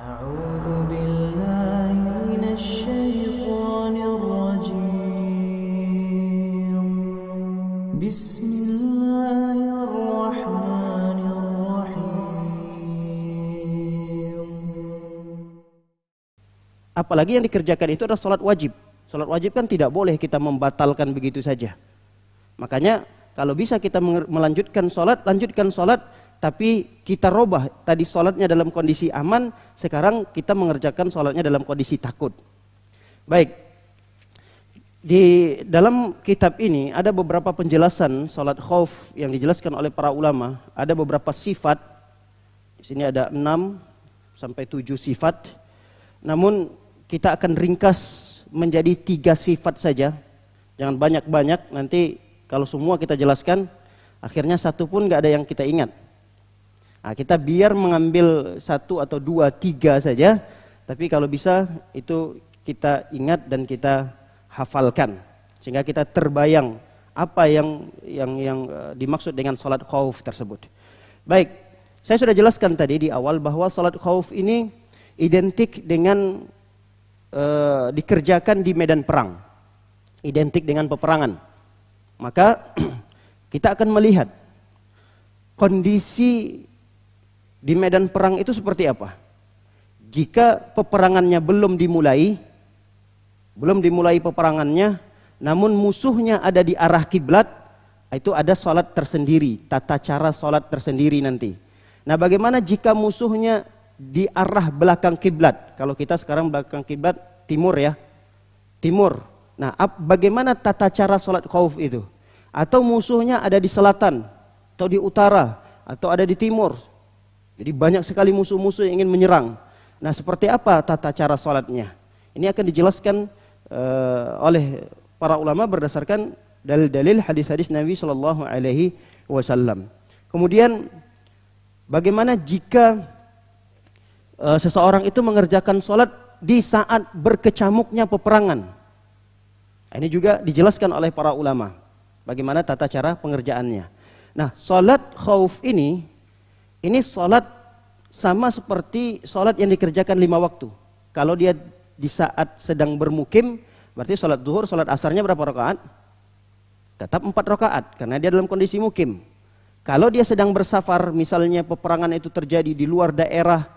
أعوذ بالله من الشيطان الرجيم بسم الله الرحمن الرحيم. Apalagi yang dikerjakan itu adalah sholat wajib. Sholat wajib kan tidak boleh kita membatalkan begitu saja. Makanya kalau bisa kita melanjutkan sholat, lanjutkan sholat, tapi kita robah tadi sholatnya dalam kondisi aman, sekarang kita mengerjakan sholatnya dalam kondisi takut. Baik, di dalam kitab ini ada beberapa penjelasan sholat khauf yang dijelaskan oleh para ulama. Ada beberapa sifat, di sini ada 6 sampai 7 sifat. Namun kita akan ringkas menjadi 3 sifat saja. Jangan banyak-banyak, nanti kalau semua kita jelaskan, akhirnya satu pun gak ada yang kita ingat. Nah, kita biar mengambil 1 atau 2, 3 saja, tapi kalau bisa itu kita ingat dan kita hafalkan, sehingga kita terbayang apa yang dimaksud dengan salat khauf tersebut. Baik, saya sudah jelaskan tadi di awal bahwa salat khauf ini identik dengan dikerjakan di medan perang, identik dengan peperangan. Maka kita akan melihat kondisi di medan perang itu seperti apa. Jika peperangannya belum dimulai peperangannya, namun musuhnya ada di arah kiblat, itu ada salat tersendiri, tata cara salat tersendiri nanti. Nah, bagaimana jika musuhnya di arah belakang kiblat? Kalau kita sekarang belakang kiblat timur ya, timur. Nah, bagaimana tata cara salat khauf itu? Atau musuhnya ada di selatan, atau di utara, atau ada di timur. Jadi banyak sekali musuh-musuh yang ingin menyerang. Nah, seperti apa tata cara salatnya? Ini akan dijelaskan oleh para ulama berdasarkan dalil-dalil hadis-hadis Nabi Shallallahu Alaihi Wasallam. Kemudian, bagaimana jika seseorang itu mengerjakan salat di saat berkecamuknya peperangan? Ini juga dijelaskan oleh para ulama. Bagaimana tata cara pengerjaannya? Nah, salat khauf ini salat sama seperti salat yang dikerjakan 5 waktu. Kalau dia di saat sedang bermukim, berarti salat zuhur, salat asarnya berapa rakaat? Tetap 4 rakaat, karena dia dalam kondisi mukim. Kalau dia sedang bersafar, misalnya peperangan itu terjadi di luar daerah,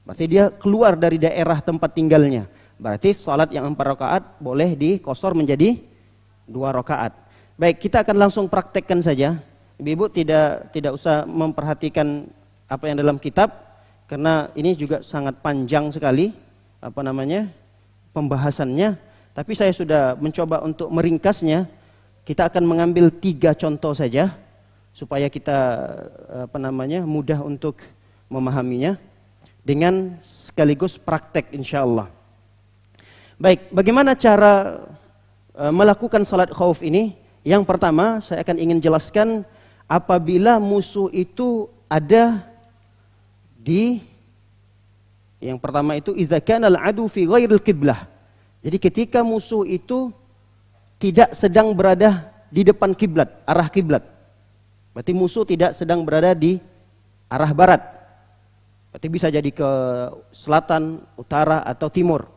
berarti dia keluar dari daerah tempat tinggalnya. Berarti salat yang 4 rakaat boleh dikosor menjadi 2 rakaat. Baik, kita akan langsung praktekkan saja. Ibu-ibu tidak usah memperhatikan apa yang dalam kitab, karena ini juga sangat panjang sekali pembahasannya. Tapi saya sudah mencoba untuk meringkasnya. Kita akan mengambil 3 contoh saja supaya kita mudah untuk memahaminya dengan sekaligus praktek insyaallah. Baik, bagaimana cara melakukan salat khauf ini? Yang pertama, saya akan ingin jelaskan apabila musuh itu ada di, yang pertama itu idza kana al-adu fi ghairil qiblah. Jadi ketika musuh itu tidak sedang berada di depan kiblat, arah kiblat. Berarti musuh tidak sedang berada di arah barat. Berarti bisa jadi ke selatan, utara atau timur.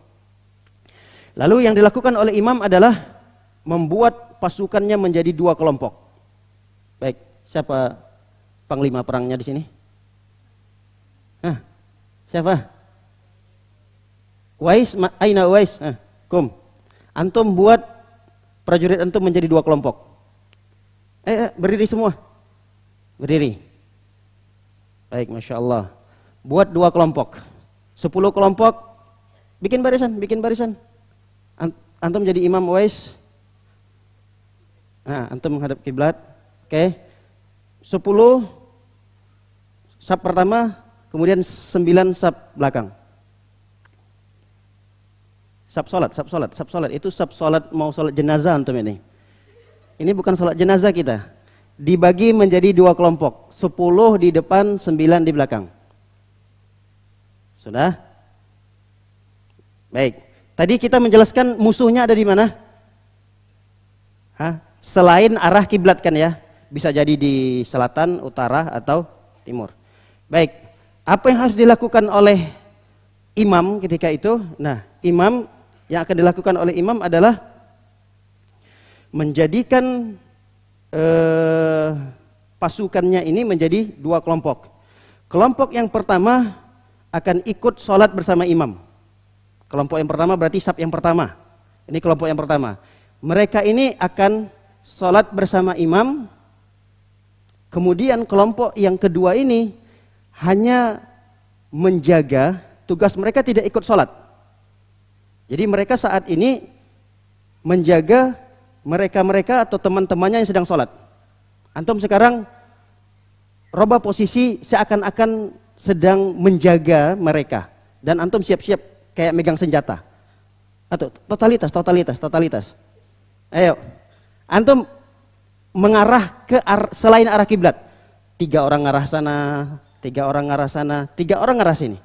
Lalu yang dilakukan oleh imam adalah membuat pasukannya menjadi 2 kelompok. Baik, siapa panglima perangnya di sini? Siapa? Uwais, aina Uwais? Kum. Antum buat prajurit antum menjadi 2 kelompok. Berdiri semua. Berdiri. Baik, Masya Allah. Buat 2 kelompok. 10 kelompok. Bikin barisan. Antum jadi imam Uwais. Antum menghadap kiblat. Oke. 10 saf pertama, kemudian 9 saf belakang. Saf salat. Itu saf salat mau salat jenazah antum ini. Ini bukan salat jenazah kita. Dibagi menjadi 2 kelompok. 10 di depan, 9 di belakang. Sudah? Baik. Tadi kita menjelaskan musuhnya ada di mana? Selain arah kiblat kan ya, bisa jadi di selatan, utara atau timur. Baik, apa yang harus dilakukan oleh imam ketika itu. Nah, imam yang akan dilakukan oleh imam adalah menjadikan pasukannya ini menjadi dua kelompok. Kelompok yang pertama akan ikut sholat bersama imam. Kelompok yang pertama berarti saf yang pertama. Ini kelompok yang pertama. Mereka ini akan sholat bersama imam. Kemudian kelompok yang kedua ini hanya menjaga, tugas mereka tidak ikut sholat. Jadi mereka saat ini menjaga mereka-mereka atau teman-temannya yang sedang sholat. Antum sekarang robah posisi seakan-akan sedang menjaga mereka. Dan antum siap-siap kayak megang senjata. Atau totalitas. Ayo, antum mengarah ke selain arah kiblat. 3 orang ngarah sana, 3 orang ngarah sana, 3 orang ngarah sini.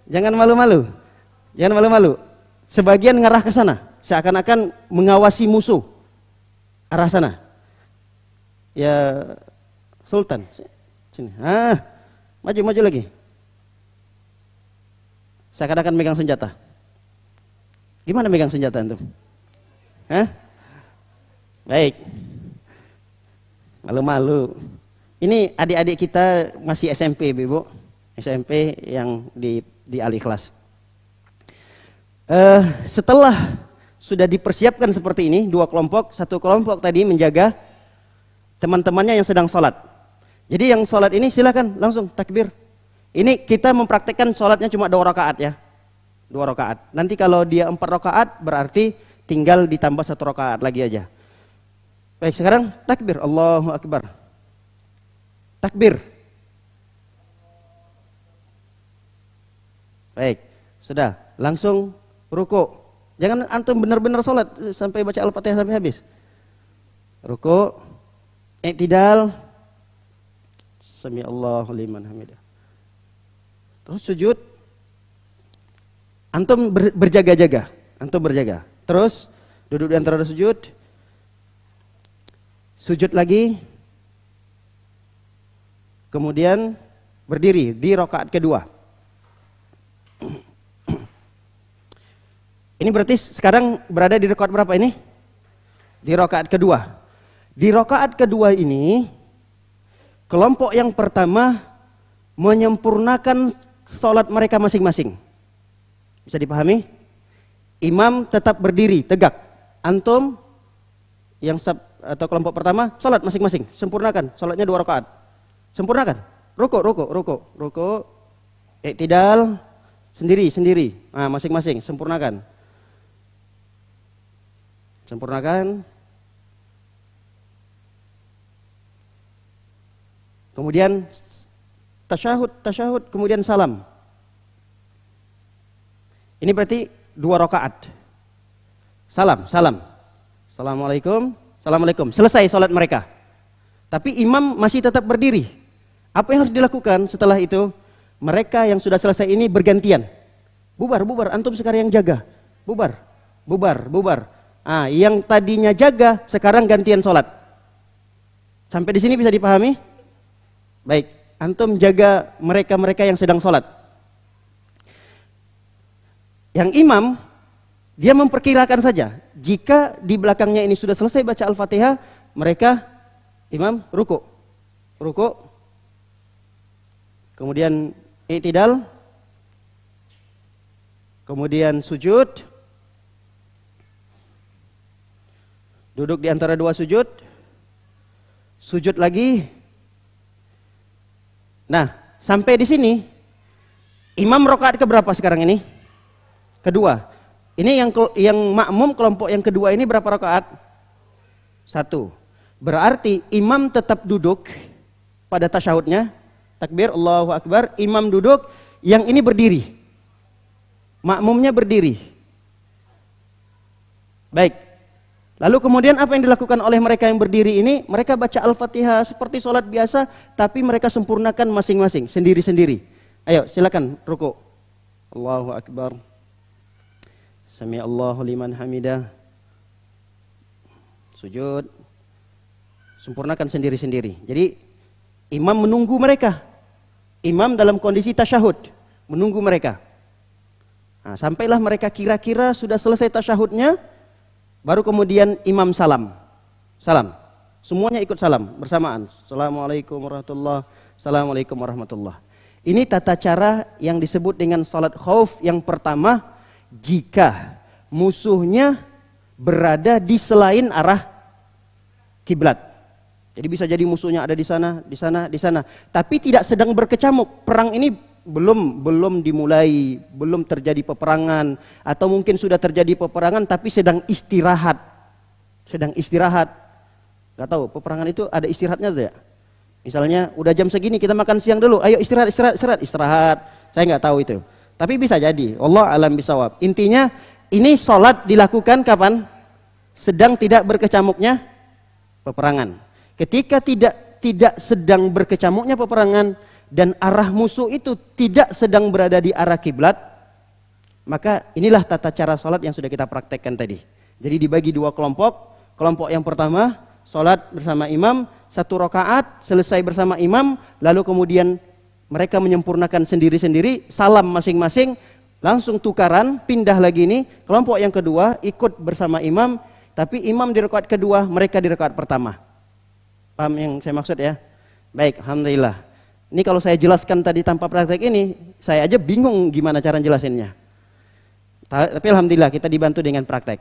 Jangan malu-malu. Sebagian ngarah ke sana, seakan-akan mengawasi musuh arah sana. Ya, Sultan, sini. Maju lagi. Seakan-akan megang senjata. Gimana megang senjata antum? Baik. Malu-malu. Ini adik-adik kita masih SMP, Bu. SMP yang di alih kelas. Setelah sudah dipersiapkan seperti ini, 2 kelompok, 1 kelompok tadi menjaga teman-temannya yang sedang sholat. Jadi yang sholat ini silakan langsung takbir. Ini kita mempraktekkan sholatnya cuma 2 rakaat ya. 2 rakaat. Nanti kalau dia 4 rakaat berarti tinggal ditambah 1 rakaat lagi aja. Baik, sekarang takbir. Allahu Akbar. Takbir. Baik, sudah. Langsung ruku. Jangan antum benar-benar sholat sampai baca Al-Fatihah sampai habis. Ruku, i'tidal, sami Allahu liman hamidah. Terus sujud. Antum berjaga-jaga. Terus duduk di antara sujud. Sujud lagi. Kemudian berdiri di rakaat kedua. Ini berarti sekarang berada di rakaat berapa ini? Di rakaat kedua. Di rakaat kedua ini, kelompok yang pertama menyempurnakan sholat mereka masing-masing. Bisa dipahami? Imam tetap berdiri, tegak. Antum yang atau kelompok pertama, sholat masing-masing. Sempurnakan, sholatnya 2 rakaat. Sempurnakan. Ruku. I'tidal, sendiri. Masing-masing, sempurnakan. Kemudian tasyahud, kemudian salam. Ini berarti 2 rakaat. Salam. Assalamualaikum. Selesai sholat mereka. Tapi imam masih tetap berdiri. Apa yang harus dilakukan setelah itu? Mereka yang sudah selesai ini bergantian. Bubar. Antum sekarang yang jaga. Bubar. Yang tadinya jaga sekarang gantian sholat. Sampai di sini bisa dipahami? Baik, antum jaga mereka-mereka yang sedang sholat. Yang imam, dia memperkirakan saja. Jika di belakangnya ini sudah selesai baca Al-Fatihah, imam ruku. Kemudian i'tidal. Kemudian sujud. Duduk di antara 2 sujud. Sujud lagi. Nah, sampai di sini imam rakaat keberapa sekarang ini? Kedua. Ini yang makmum kelompok yang kedua ini berapa rakaat? 1. Berarti imam tetap duduk pada tasyahudnya. Takbir Allahu Akbar, imam duduk, yang ini berdiri. Makmumnya berdiri. Baik. Lalu kemudian apa yang dilakukan oleh mereka yang berdiri ini? Mereka baca Al-Fatihah seperti sholat biasa, tapi mereka sempurnakan masing-masing, sendiri-sendiri. Ayo, silakan ruku. Allahu Akbar. Sami Allahu liman hamidah. Sujud. Sempurnakan sendiri-sendiri. Jadi imam menunggu mereka. Imam dalam kondisi tasyahud, menunggu mereka. Nah, sampailah mereka kira-kira sudah selesai tasyahudnya, baru kemudian imam salam. Salam. Semuanya ikut salam bersamaan. Assalamualaikum warahmatullahi wabarakatuh. Assalamualaikum warahmatullahi wabarakatuh. Ini tata cara yang disebut dengan salat khauf yang pertama jika musuhnya berada di selain arah kiblat. Jadi bisa jadi musuhnya ada di sana, di sana, di sana. Tapi tidak sedang berkecamuk. Perang ini belum dimulai, belum terjadi peperangan, atau mungkin sudah terjadi peperangan tapi sedang istirahat. Sedang istirahat. Gak tahu, peperangan itu ada istirahatnya tidak? Misalnya udah jam segini kita makan siang dulu. Ayo istirahat. Saya nggak tahu itu. Tapi bisa jadi. Allah alam bisawab. Intinya ini sholat dilakukan kapan? Sedang tidak berkecamuknya peperangan. Ketika tidak sedang berkecamuknya peperangan dan arah musuh itu tidak sedang berada di arah kiblat, maka inilah tata cara sholat yang sudah kita praktekkan tadi. Jadi dibagi dua kelompok. Kelompok yang pertama sholat bersama imam 1 rakaat, selesai bersama imam, lalu kemudian mereka menyempurnakan sendiri-sendiri, salam masing-masing, langsung tukaran, pindah lagi nih. Kelompok yang kedua ikut bersama imam, tapi imam di rakaat kedua, mereka di rakaat pertama. Paham yang saya maksud ya? Baik, alhamdulillah. Ini kalau saya jelaskan tadi tanpa praktek ini, saya aja bingung gimana cara jelasinnya. Tapi alhamdulillah kita dibantu dengan praktek.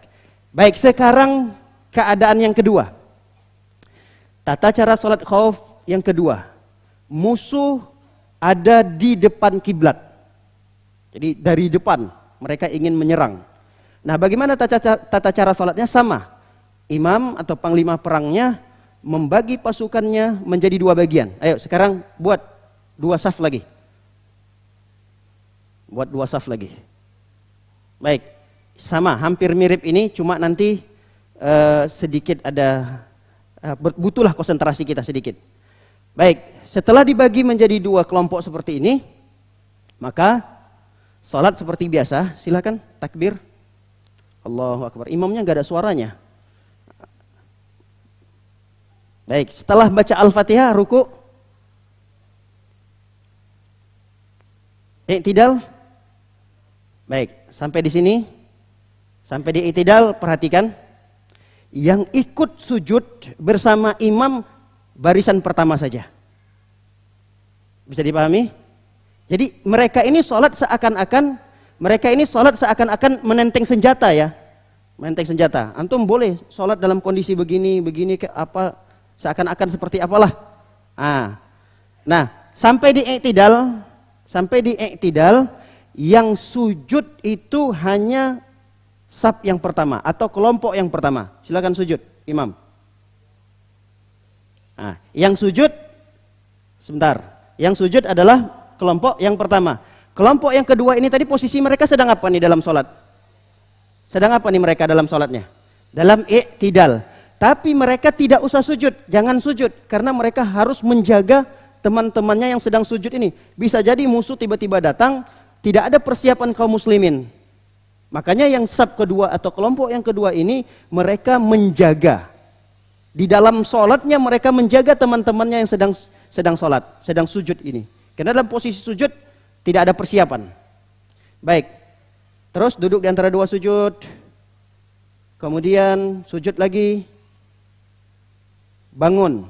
Baik, sekarang keadaan yang kedua. Tata cara sholat khauf yang kedua. Musuh ada di depan kiblat. Jadi dari depan mereka ingin menyerang. Nah, bagaimana tata cara sholatnya? Sama. Imam atau panglima perangnya membagi pasukannya menjadi 2 bagian. Ayo sekarang buat 2 saf lagi. Buat 2 saf lagi. Baik, sama, hampir mirip ini, cuma nanti sedikit ada butuhlah konsentrasi kita sedikit. Baik, setelah dibagi menjadi 2 kelompok seperti ini, maka salat seperti biasa. Silakan takbir. Allahu Akbar. Imamnya nggak ada suaranya. Baik, setelah baca Al-Fatihah, ruku. I'tidal. Baik, sampai di sini. Sampai di i'tidal, perhatikan. Yang ikut sujud bersama imam barisan pertama saja. Bisa dipahami? Jadi mereka ini sholat seakan-akan menenteng senjata ya. Menenteng senjata. Antum boleh sholat dalam kondisi begini ke apa, seakan-akan seperti apalah. Nah, sampai di i'tidal yang sujud itu hanya saf yang pertama atau kelompok yang pertama. Silakan sujud, imam. Nah, yang sujud sebentar. Yang sujud adalah kelompok yang pertama. Kelompok yang kedua ini tadi posisi mereka sedang apa nih dalam sholat? Sedang apa nih mereka dalam sholatnya? Dalam i'tidal. Tapi mereka tidak usah sujud, jangan sujud, karena mereka harus menjaga teman-temannya yang sedang sujud ini. Bisa jadi musuh tiba-tiba datang, tidak ada persiapan kaum muslimin. Makanya yang saf kedua atau kelompok yang kedua ini mereka menjaga. Di dalam sholatnya mereka menjaga teman-temannya yang sedang sholat, sedang sujud ini. Karena dalam posisi sujud tidak ada persiapan. Baik, terus duduk di antara 2 sujud, kemudian sujud lagi, bangun,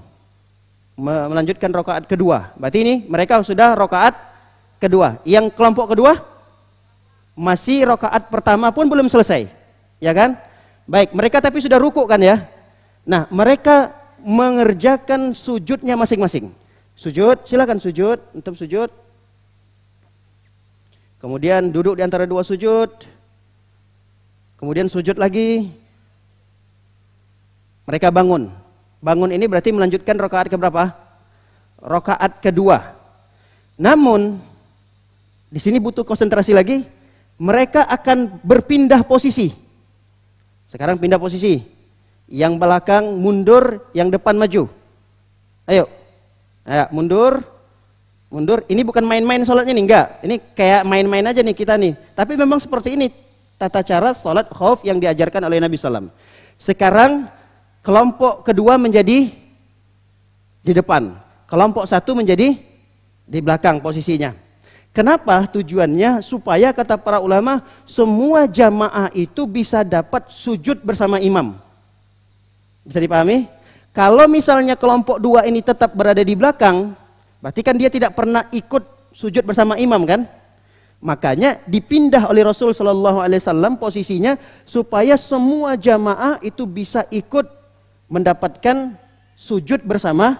melanjutkan rakaat kedua. Berarti ini mereka sudah rakaat kedua. Yang kelompok kedua masih rakaat pertama pun belum selesai, ya kan? Baik, mereka tapi sudah ruku kan ya? Nah, mereka mengerjakan sujudnya masing-masing. Sujud, silakan sujud, untuk sujud. Kemudian duduk di antara 2 sujud. Kemudian sujud lagi. Mereka bangun. Bangun ini berarti melanjutkan rakaat keberapa? Rakaat kedua. Namun di sini butuh konsentrasi lagi. Mereka akan berpindah posisi. Sekarang pindah posisi. Yang belakang mundur, yang depan maju. Ayo. Ayo, mundur. Mundur. Ini bukan main-main sholatnya nih, enggak. Ini kayak main-main aja nih kita nih. Tapi memang seperti ini tata cara sholat khauf yang diajarkan oleh Nabi SAW. Sekarang kelompok kedua menjadi di depan, kelompok satu menjadi di belakang posisinya. Kenapa? Tujuannya supaya kata para ulama semua jamaah itu bisa dapat sujud bersama imam. Bisa dipahami? Kalau misalnya kelompok dua ini tetap berada di belakang, berarti kan dia tidak pernah ikut sujud bersama imam kan? Makanya dipindah oleh Rasul Shallallahu Alaihi Wasallam posisinya supaya semua jamaah itu bisa ikut mendapatkan sujud bersama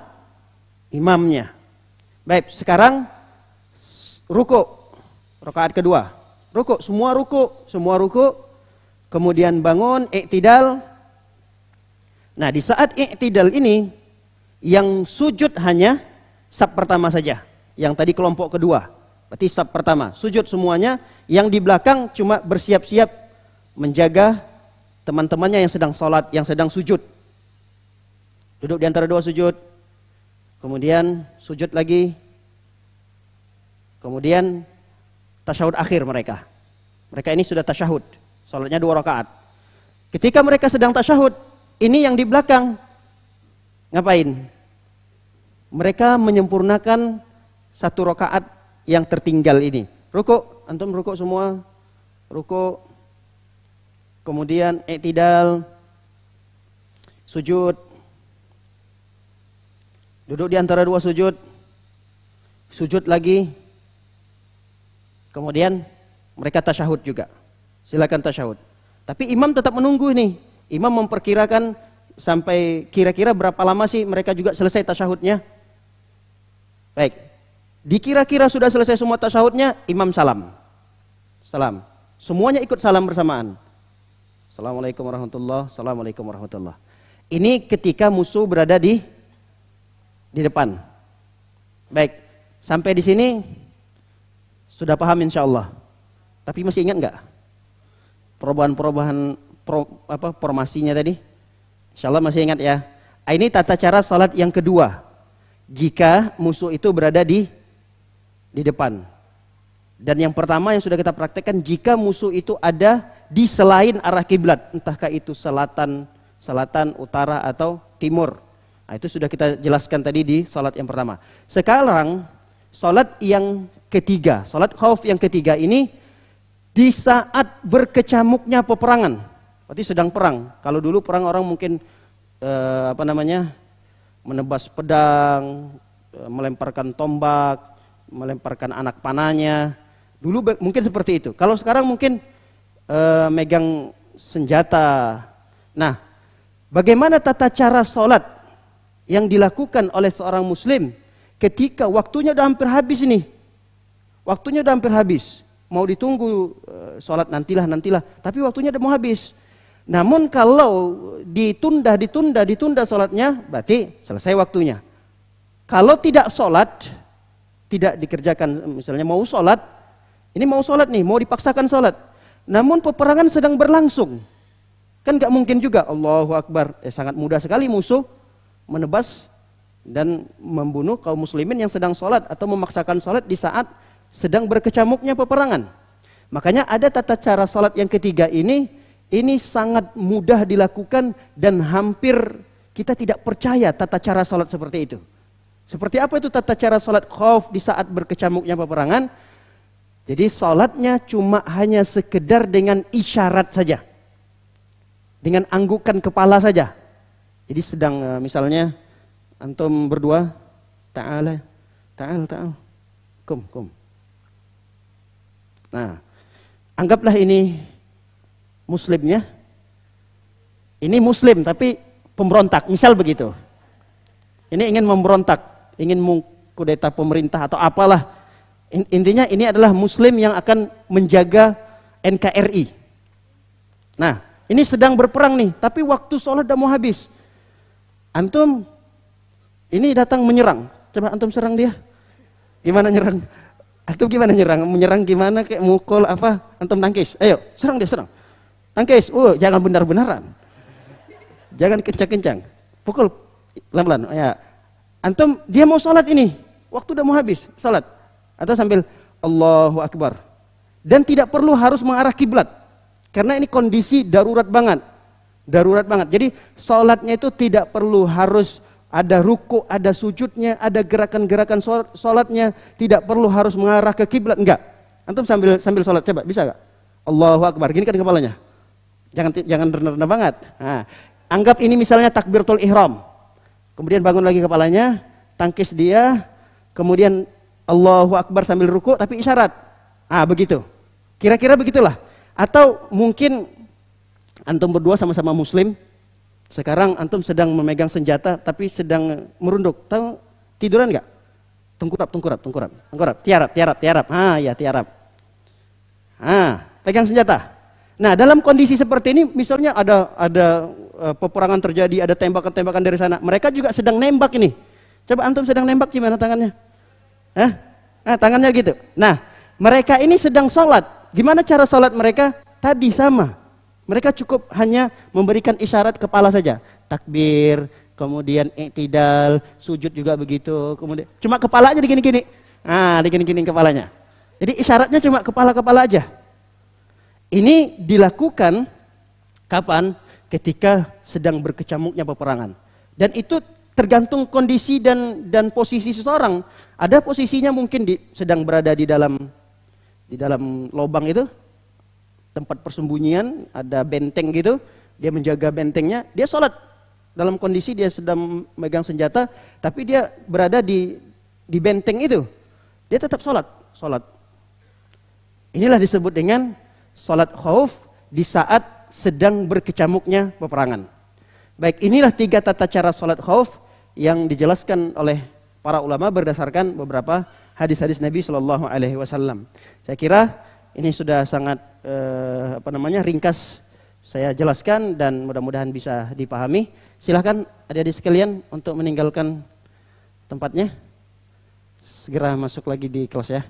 imamnya. Baik, sekarang ruku, rakaat kedua. Ruku, semua ruku, kemudian bangun, iktidal. Nah, di saat iktidal ini yang sujud hanya saf pertama saja. Yang tadi kelompok kedua. Berarti saf pertama, sujud semuanya, yang di belakang cuma bersiap-siap menjaga teman-temannya yang sedang sholat, yang sedang sujud. Duduk di antara dua sujud. Kemudian sujud lagi. Kemudian tasyahud akhir mereka. Mereka ini sudah tasyahud. Salatnya 2 rakaat. Ketika mereka sedang tasyahud, ini yang di belakang ngapain? Mereka menyempurnakan 1 rakaat yang tertinggal ini. Ruku, antum ruku semua. Ruku. Kemudian i'tidal. Sujud. Duduk di antara 2 sujud. Sujud lagi. Kemudian mereka tasyahud juga. Silakan tasyahud. Tapi imam tetap menunggu ini. Imam memperkirakan sampai kira-kira berapa lama sih mereka juga selesai tasyahudnya. Baik. Dikira-kira sudah selesai semua tasyahudnya, imam salam. Salam. Semuanya ikut salam bersamaan. Assalamualaikum warahmatullahi wabarakatuh. Assalamualaikum warahmatullahi wabarakatuh. Ini ketika musuh berada di depan. Baik. Sampai di sini sudah paham insyaallah. Tapi masih ingat enggak? Perubahan formasinya tadi? Insyaallah masih ingat ya. Ini tata cara salat yang kedua. Jika musuh itu berada di depan. Dan yang pertama yang sudah kita praktekkan, jika musuh itu ada di selain arah kiblat, entahkah itu selatan, utara atau timur. Nah, itu sudah kita jelaskan tadi di salat yang pertama. Sekarang salat yang ketiga, salat khauf yang ketiga ini di saat berkecamuknya peperangan. Berarti sedang perang. Kalau dulu perang orang mungkin menebas pedang, melemparkan tombak, melemparkan anak panahnya. Dulu mungkin seperti itu. Kalau sekarang mungkin megang senjata. Nah, bagaimana tata cara salat yang dilakukan oleh seorang muslim ketika waktunya udah hampir habis ini? Waktunya udah hampir habis. Mau ditunggu sholat nantilah. Tapi waktunya udah mau habis. Namun kalau ditunda sholatnya, berarti selesai waktunya. Kalau tidak sholat, tidak dikerjakan, misalnya mau sholat, ini mau sholat nih, mau dipaksakan sholat. Namun peperangan sedang berlangsung. Kan gak mungkin juga, Allahu Akbar. Sangat mudah sekali musuh menebas dan membunuh kaum muslimin yang sedang sholat atau memaksakan sholat di saat sedang berkecamuknya peperangan. Makanya ada tata cara salat yang ketiga ini sangat mudah dilakukan dan hampir kita tidak percaya tata cara salat seperti itu. Seperti apa itu tata cara salat khauf di saat berkecamuknya peperangan? Jadi salatnya cuma hanya sekedar dengan isyarat saja. Dengan anggukan kepala saja. Jadi sedang misalnya antum berdua, ta'al. Kum. Nah, anggaplah ini muslimnya. Ini muslim tapi pemberontak, misal begitu. Ini ingin memberontak, ingin mengkudeta pemerintah atau apalah. Intinya ini adalah muslim yang akan menjaga NKRI. Nah, ini sedang berperang nih, tapi waktu sholat udah mau habis. Antum ini datang menyerang. Coba antum serang dia. Gimana nyerang? Antum gimana nyerang? Menyerang gimana? Kayak mukul apa? Antum tangkis. Ayo, serang dia, serang. Tangkis. Jangan benar-benaran. Jangan kencang-kencang. Pukul pelan-pelan. Ya. Antum dia mau sholat ini. Waktu udah mau habis sholat. Atau sambil Allahu Akbar. Dan tidak perlu harus mengarah kiblat. Karena ini kondisi darurat banget. Darurat banget. Jadi sholatnya itu tidak perlu harus ada ruku, ada sujudnya, ada gerakan-gerakan sholatnya, tidak perlu harus mengarah ke kiblat, enggak. Antum sambil sholat, coba, bisa enggak? Allahu Akbar, gini kan kepalanya. Jangan rendah-rendah banget. Nah, anggap ini misalnya takbiratul ihram. Kemudian bangun lagi kepalanya, tangkis dia, kemudian Allahu Akbar sambil ruku tapi isyarat. Ah, begitu. Kira-kira begitulah. Atau mungkin antum berdua sama-sama muslim. Sekarang antum sedang memegang senjata tapi sedang merunduk. Tahu tiduran enggak? Tengkurap. Tiarap. Ah, ya tiarap. Ah, pegang senjata. Nah, dalam kondisi seperti ini misalnya ada peperangan terjadi, ada tembakan-tembakan dari sana. Mereka juga sedang nembak ini. Coba antum sedang nembak gimana tangannya? Tangannya gitu. Nah, mereka ini sedang sholat. Gimana cara sholat mereka? Tadi sama. Mereka cukup hanya memberikan isyarat kepala saja. Takbir, kemudian i'tidal, sujud juga begitu. Kemudian cuma kepala aja digini-gini. Digini-gini kepalanya. Jadi isyaratnya cuma kepala-kepala aja. Ini dilakukan kapan? Ketika sedang berkecamuknya peperangan. Dan itu tergantung kondisi dan posisi seseorang. Ada posisinya mungkin sedang berada di dalam lubang itu, tempat persembunyian, ada benteng gitu, dia menjaga bentengnya, dia sholat dalam kondisi dia sedang megang senjata, tapi dia berada di benteng itu, dia tetap sholat. Inilah disebut dengan sholat khauf di saat sedang berkecamuknya peperangan. Baik, inilah 3 tata cara sholat khauf yang dijelaskan oleh para ulama berdasarkan beberapa hadis-hadis Nabi Shallallahu Alaihi Wasallam. Saya kira ini sudah sangat ringkas saya jelaskan dan mudah-mudahan bisa dipahami. Silahkan adik-adik sekalian untuk meninggalkan tempatnya. Segera masuk lagi di kelas ya.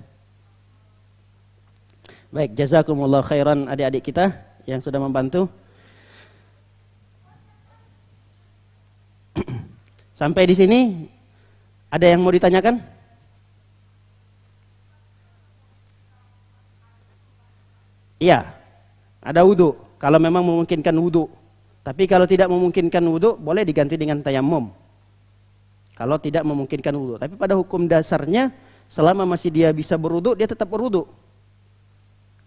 Baik, jazakumullah khairan adik-adik kita yang sudah membantu. Sampai di sini ada yang mau ditanyakan? Iya, ada wudu. Kalau memang memungkinkan wudu. Tapi kalau tidak memungkinkan wudu, boleh diganti dengan tayamum. Kalau tidak memungkinkan wudu. Tapi pada hukum dasarnya, selama masih dia bisa berwudu, dia tetap berwudu.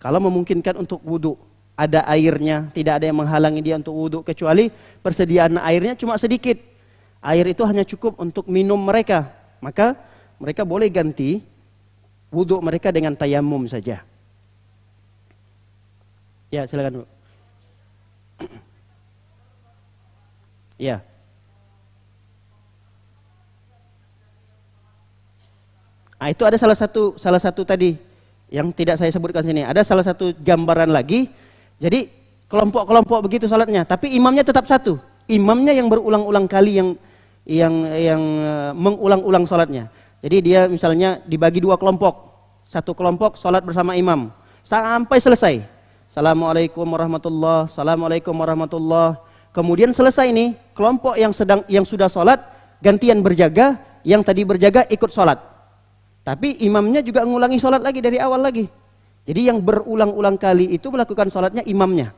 Kalau memungkinkan untuk wudu, ada airnya, tidak ada yang menghalangi dia untuk wudu, kecuali persediaan airnya cuma sedikit. Air itu hanya cukup untuk minum mereka. Maka mereka boleh ganti wudu mereka dengan tayamum saja. Ya, silakan Bu. Ya. Itu ada salah satu tadi yang tidak saya sebutkan sini. Ada salah satu gambaran lagi. Jadi kelompok-kelompok begitu salatnya, tapi imamnya tetap satu. Imamnya yang berulang-ulang kali yang mengulang-ulang salatnya. Jadi dia misalnya dibagi 2 kelompok. Satu kelompok salat bersama imam sampai selesai. Assalamualaikum warahmatullahi, assalamualaikum warahmatullahi. Kemudian selesai ini, kelompok yang sudah sholat gantian berjaga, yang tadi berjaga ikut sholat. Tapi imamnya juga mengulangi sholat lagi dari awal lagi. Jadi yang berulang-ulang kali itu melakukan sholatnya imamnya.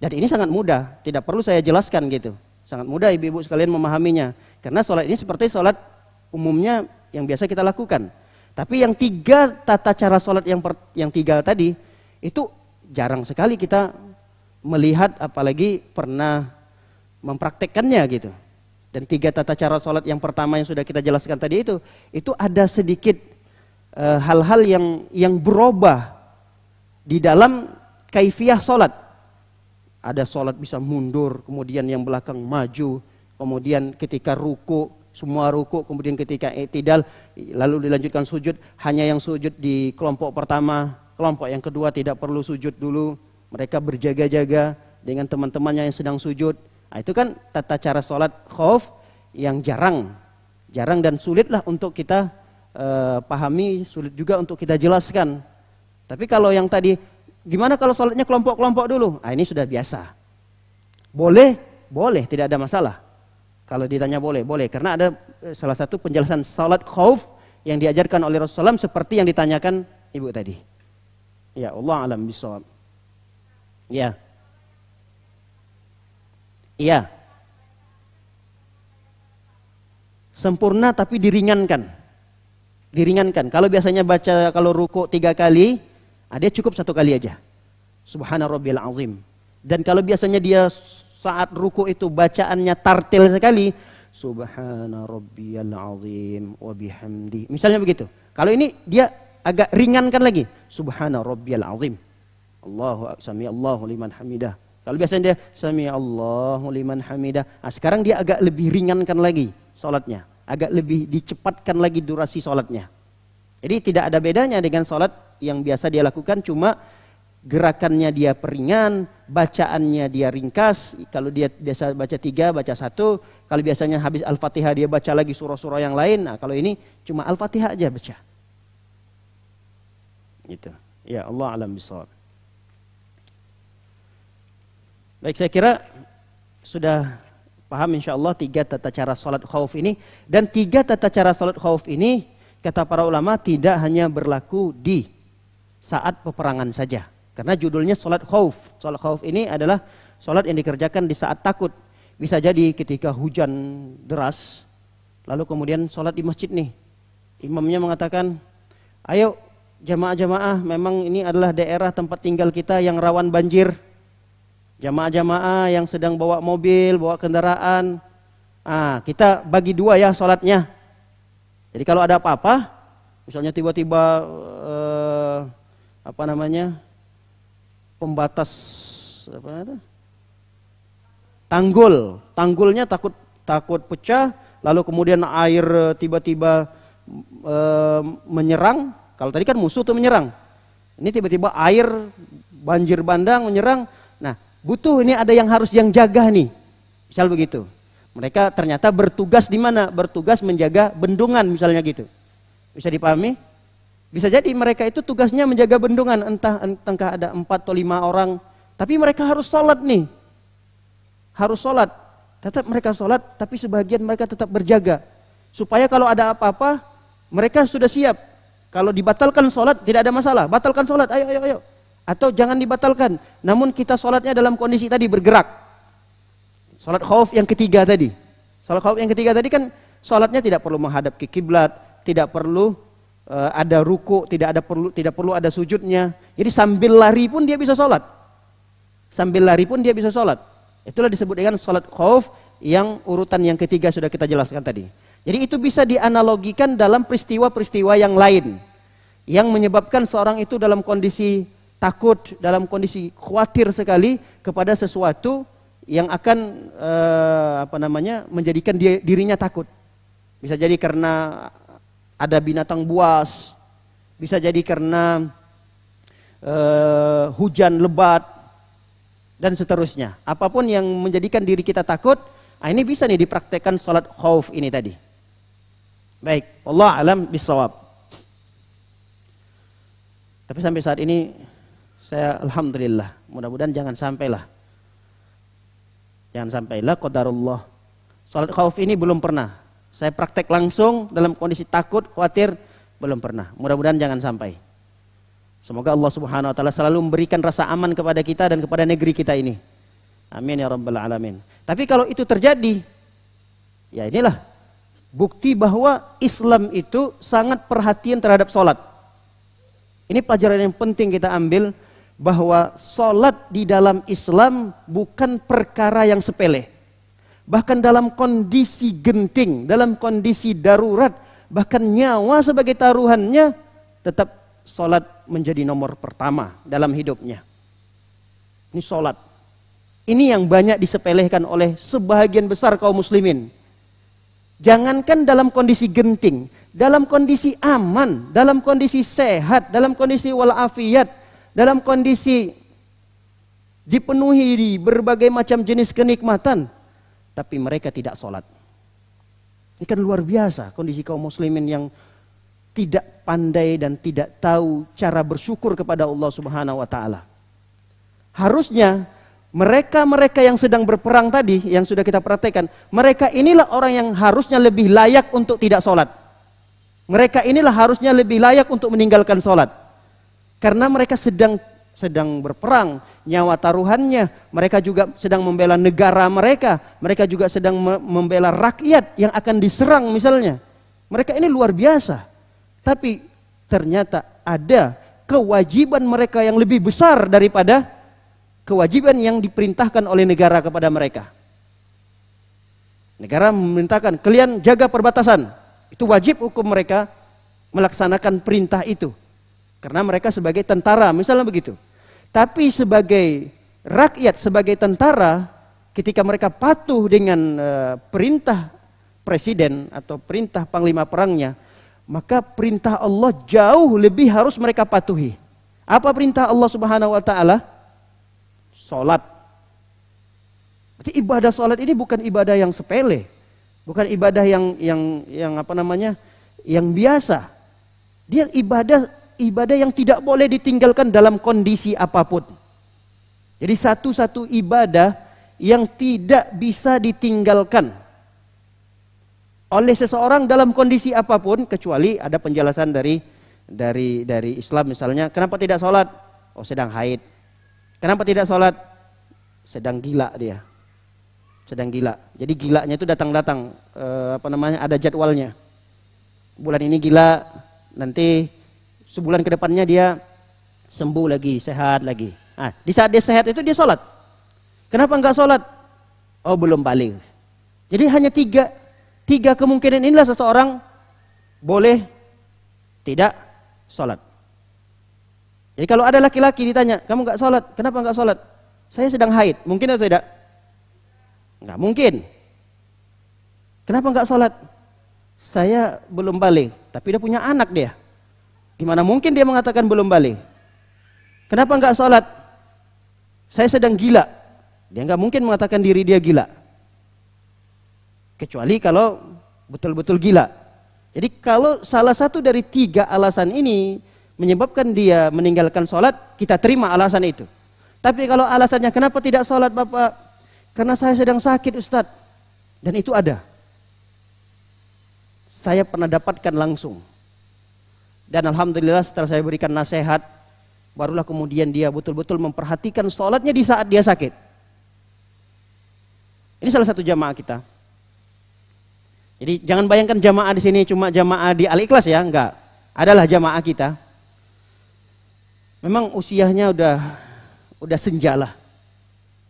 Dan ini sangat mudah, tidak perlu saya jelaskan gitu. Sangat mudah ibu-ibu sekalian memahaminya. Karena sholat ini seperti sholat umumnya yang biasa kita lakukan. Tapi yang 3 tata cara sholat yang 3 tadi itu jarang sekali kita melihat, apalagi pernah mempraktekkannya gitu. Dan 3 tata cara sholat yang pertama yang sudah kita jelaskan tadi itu ada sedikit hal-hal yang berubah di dalam kaifiyah sholat. Ada sholat bisa mundur, kemudian yang belakang maju, kemudian ketika ruku semua ruku, kemudian ketika i'tidal lalu dilanjutkan sujud, hanya yang sujud di kelompok pertama. Kelompok yang kedua tidak perlu sujud dulu, mereka berjaga-jaga dengan teman-temannya yang sedang sujud. Nah, itu kan tata cara sholat khauf yang jarang dan sulitlah untuk kita pahami, sulit juga untuk kita jelaskan. Tapi kalau yang tadi, gimana kalau sholatnya kelompok-kelompok dulu? Nah, ini sudah biasa. Boleh, tidak ada masalah. Kalau ditanya boleh, karena ada salah satu penjelasan sholat khauf yang diajarkan oleh Rasulullah SAW seperti yang ditanyakan ibu tadi. Ya, Allah alam bisawab. Ya. Iya. Sempurna tapi diringankan. Diringankan. Kalau biasanya baca kalau ruku 3 kali, dia cukup 1 kali aja. Subhana rabbiyal azim. Dan kalau biasanya dia saat ruku itu bacaannya tartil sekali, Subhana rabbiyal azim wa bihamdi. Misalnya begitu. Kalau ini dia agak ringankan lagi. Subhana rabbiyal azim. Sami Allahu liman hamidah. Kalau biasanya dia Sami Allahu liman hamidah. Sekarang dia agak lebih ringankan lagi salatnya. Agak lebih dicepatkan lagi durasi salatnya. Jadi tidak ada bedanya dengan salat yang biasa dia lakukan, cuma gerakannya dia peringan, bacaannya dia ringkas. Kalau dia biasa baca 3, baca 1. Kalau biasanya habis Al-Fatihah dia baca lagi surah-surah yang lain. Nah, kalau ini cuma Al-Fatihah aja baca. Gitu. Ya, Allah alam bisawab. Baik, saya kira sudah paham insyaallah 3 tata cara salat khauf ini. Dan 3 tata cara salat khauf ini kata para ulama tidak hanya berlaku di saat peperangan saja. Karena judulnya salat khauf. Salat khauf ini adalah salat yang dikerjakan di saat takut. Bisa jadi ketika hujan deras, lalu kemudian salat di masjid nih. Imamnya mengatakan, ayo jamaah-jamaah, memang ini adalah daerah tempat tinggal kita yang rawan banjir. Jamaah-jamaah yang sedang bawa mobil, bawa kendaraan, kita bagi 2 ya sholatnya. Jadi kalau ada apa-apa, misalnya tiba-tiba pembatas tanggulnya takut pecah, lalu kemudian air tiba-tiba menyerang. Kalau tadi kan musuh tuh menyerang, ini tiba-tiba air banjir bandang menyerang. Nah, butuh ini ada yang harus yang jaga nih. Misal begitu. Mereka ternyata bertugas di mana? Bertugas menjaga bendungan misalnya gitu. Bisa dipahami? Bisa jadi mereka itu tugasnya menjaga bendungan. Entah ada 4 atau 5 orang. Tapi mereka harus sholat nih. Harus sholat. Tetap mereka sholat, tapi sebagian mereka tetap berjaga. Supaya kalau ada apa-apa, mereka sudah siap. Kalau dibatalkan sholat, tidak ada masalah. Batalkan sholat, ayo. Atau jangan dibatalkan, namun kita sholatnya dalam kondisi tadi bergerak. Sholat khauf yang ketiga tadi. Sholat khauf yang ketiga tadi kan sholatnya tidak perlu menghadap ke kiblat, tidak perlu ada ruku, tidak perlu ada sujudnya. Jadi sambil lari pun dia bisa sholat. Sambil lari pun dia bisa sholat. Itulah disebut dengan sholat khauf yang urutan yang ketiga sudah kita jelaskan tadi. Jadi itu bisa dianalogikan dalam peristiwa-peristiwa yang lain yang menyebabkan seorang itu dalam kondisi takut, dalam kondisi khawatir sekali kepada sesuatu yang akan menjadikan dirinya takut. Bisa jadi karena ada binatang buas, bisa jadi karena hujan lebat dan seterusnya. Apapun yang menjadikan diri kita takut, ini bisa nih dipraktekkan salat khauf ini tadi. Baik, Allah alam bisawab. Tapi sampai saat ini saya alhamdulillah, mudah-mudahan jangan sampailah qadarullah. Salat khauf ini belum pernah saya praktek langsung dalam kondisi takut, khawatir, belum pernah. Mudah-mudahan jangan sampai. Semoga Allah Subhanahu wa taala selalu memberikan rasa aman kepada kita dan kepada negeri kita ini. Amin ya rabbal alamin. Tapi kalau itu terjadi, ya inilah bukti bahwa Islam itu sangat perhatian terhadap salat. Ini pelajaran yang penting kita ambil, bahwa salat di dalam Islam bukan perkara yang sepele. Bahkan dalam kondisi genting, dalam kondisi darurat, bahkan nyawa sebagai taruhannya, tetap salat menjadi nomor pertama dalam hidupnya. Ini salat. Ini yang banyak disepelekan oleh sebahagian besar kaum muslimin. Jangankan dalam kondisi genting, dalam kondisi aman, dalam kondisi sehat, dalam kondisi walafiat, dalam kondisi dipenuhi di berbagai macam jenis kenikmatan, tapi mereka tidak sholat. Ini kan luar biasa kondisi kaum muslimin yang tidak pandai dan tidak tahu cara bersyukur kepada Allah Subhanahu wa taala. Harusnya mereka-mereka yang sedang berperang tadi, yang sudah kita praktekkan, mereka inilah orang yang harusnya lebih layak untuk tidak sholat. Mereka inilah harusnya lebih layak untuk meninggalkan sholat. Karena mereka sedang berperang, nyawa taruhannya, mereka juga sedang membela negara mereka juga sedang membela rakyat yang akan diserang misalnya. Mereka ini luar biasa. Tapi ternyata ada kewajiban mereka yang lebih besar daripada kewajiban yang diperintahkan oleh negara kepada mereka. Negara memerintahkan, kalian jaga perbatasan. Itu wajib hukum mereka melaksanakan perintah itu. Karena mereka sebagai tentara, misalnya begitu. Tapi sebagai rakyat, sebagai tentara, ketika mereka patuh dengan perintah presiden atau perintah panglima perangnya, maka perintah Allah jauh lebih harus mereka patuhi. Apa perintah Allah Subhanahu wa taala? Salat. Berarti ibadah salat ini bukan ibadah yang sepele. Bukan ibadah yang apa namanya? Yang biasa. Dia ibadah yang tidak boleh ditinggalkan dalam kondisi apapun. Jadi satu-satu ibadah yang tidak bisa ditinggalkan oleh seseorang dalam kondisi apapun, kecuali ada penjelasan dari Islam misalnya. Kenapa tidak sholat? Oh, sedang haid. Kenapa tidak sholat? Sedang gila dia. Sedang gila. Jadi gilanya itu datang-datang. Ada jadwalnya. Bulan ini gila, nanti sebulan ke depannya dia sembuh lagi, sehat lagi. Nah, di saat dia sehat itu dia sholat. Kenapa enggak sholat? Oh, belum balik. Jadi hanya tiga kemungkinan inilah seseorang boleh tidak sholat. Jadi kalau ada laki-laki ditanya, kamu enggak sholat, kenapa enggak sholat? Saya sedang haid, mungkin atau tidak? Enggak mungkin. Kenapa enggak sholat? Saya belum balik, tapi dia punya anak dia. Gimana mungkin dia mengatakan belum balik? Kenapa enggak sholat? Saya sedang gila. Dia enggak mungkin mengatakan diri dia gila. Kecuali kalau betul-betul gila. Jadi kalau salah satu dari tiga alasan ini menyebabkan dia meninggalkan sholat, kita terima alasan itu. Tapi kalau alasannya kenapa tidak sholat Bapak? Karena saya sedang sakit Ustadz. Dan itu ada. Saya pernah dapatkan langsung. Dan alhamdulillah setelah saya berikan nasihat, barulah kemudian dia betul-betul memperhatikan sholatnya di saat dia sakit. Ini salah satu jamaah kita. Jadi jangan bayangkan jamaah di sini cuma jamaah di Al-Ikhlas ya, enggak. Adalah jamaah kita. Memang usianya udah senja lah.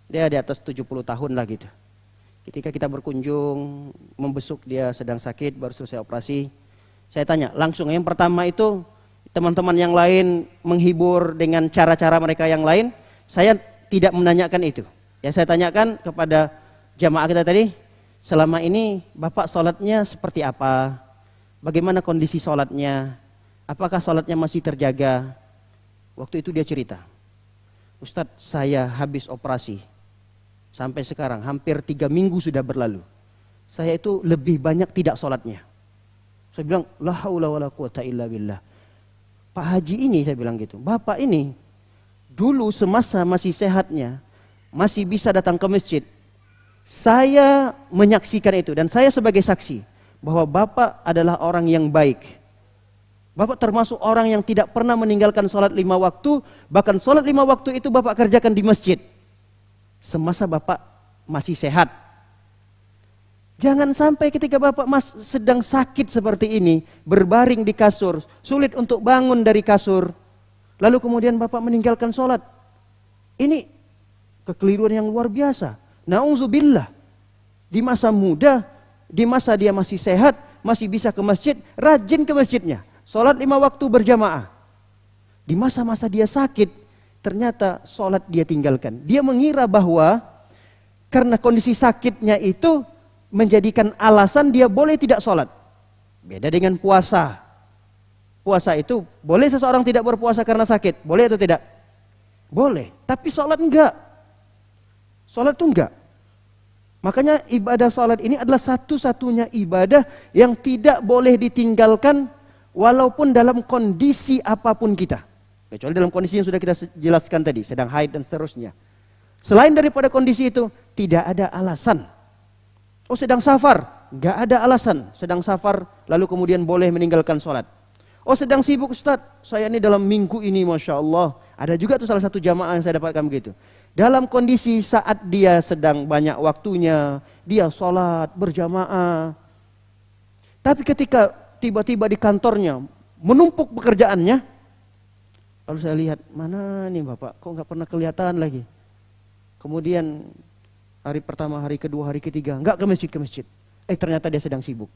Dia di atas 70 tahun lah gitu. Ketika kita berkunjung, membesuk dia sedang sakit, baru selesai operasi. Saya tanya langsung, yang pertama itu teman-teman yang lain menghibur dengan cara-cara mereka yang lain. Saya tidak menanyakan itu. Yang saya tanyakan kepada jamaah kita tadi, selama ini Bapak sholatnya seperti apa? Bagaimana kondisi sholatnya? Apakah sholatnya masih terjaga? Waktu itu dia cerita, Ustadz saya habis operasi. Sampai sekarang hampir 3 minggu sudah berlalu. Saya itu lebih banyak tidak sholatnya. Saya bilang, la haula wala quwata illa billah. Pak Haji ini, saya bilang gitu, Bapak ini dulu semasa masih sehatnya, masih bisa datang ke masjid. Saya menyaksikan itu dan saya sebagai saksi bahwa Bapak adalah orang yang baik. Bapak termasuk orang yang tidak pernah meninggalkan sholat 5 waktu, bahkan sholat 5 waktu itu Bapak kerjakan di masjid. Semasa Bapak masih sehat. Jangan sampai ketika Bapak sedang sakit seperti ini, berbaring di kasur, sulit untuk bangun dari kasur, lalu kemudian Bapak meninggalkan sholat. Ini kekeliruan yang luar biasa. Na'udzubillah. Di masa muda, di masa dia masih sehat, masih bisa ke masjid, rajin ke masjidnya. Sholat 5 waktu berjamaah. Di masa-masa dia sakit, ternyata sholat dia tinggalkan. Dia mengira bahwa karena kondisi sakitnya itu menjadikan alasan dia boleh tidak sholat. Beda dengan puasa. Puasa itu boleh seseorang tidak berpuasa karena sakit. Boleh atau tidak? Boleh. Tapi sholat enggak. Sholat itu enggak. Makanya ibadah sholat ini adalah satu-satunya ibadah yang tidak boleh ditinggalkan walaupun dalam kondisi apapun kita. Kecuali dalam kondisi yang sudah kita jelaskan tadi, sedang haid dan seterusnya. Selain daripada kondisi itu, tidak ada alasan. Oh sedang safar, nggak ada alasan. Sedang safar, lalu kemudian boleh meninggalkan sholat. Oh sedang sibuk Ustadz, saya ini dalam minggu ini Masya Allah, Ada juga tuh salah satu jamaah yang saya dapatkan begitu. Dalam kondisi saat dia sedang banyak waktunya, dia sholat berjamaah. Tapi ketika tiba-tiba di kantornya menumpuk pekerjaannya, lalu saya lihat, mana nih Bapak, kok nggak pernah kelihatan lagi. Kemudian hari pertama, hari kedua, hari ketiga, nggak ke masjid. Ternyata dia sedang sibuk.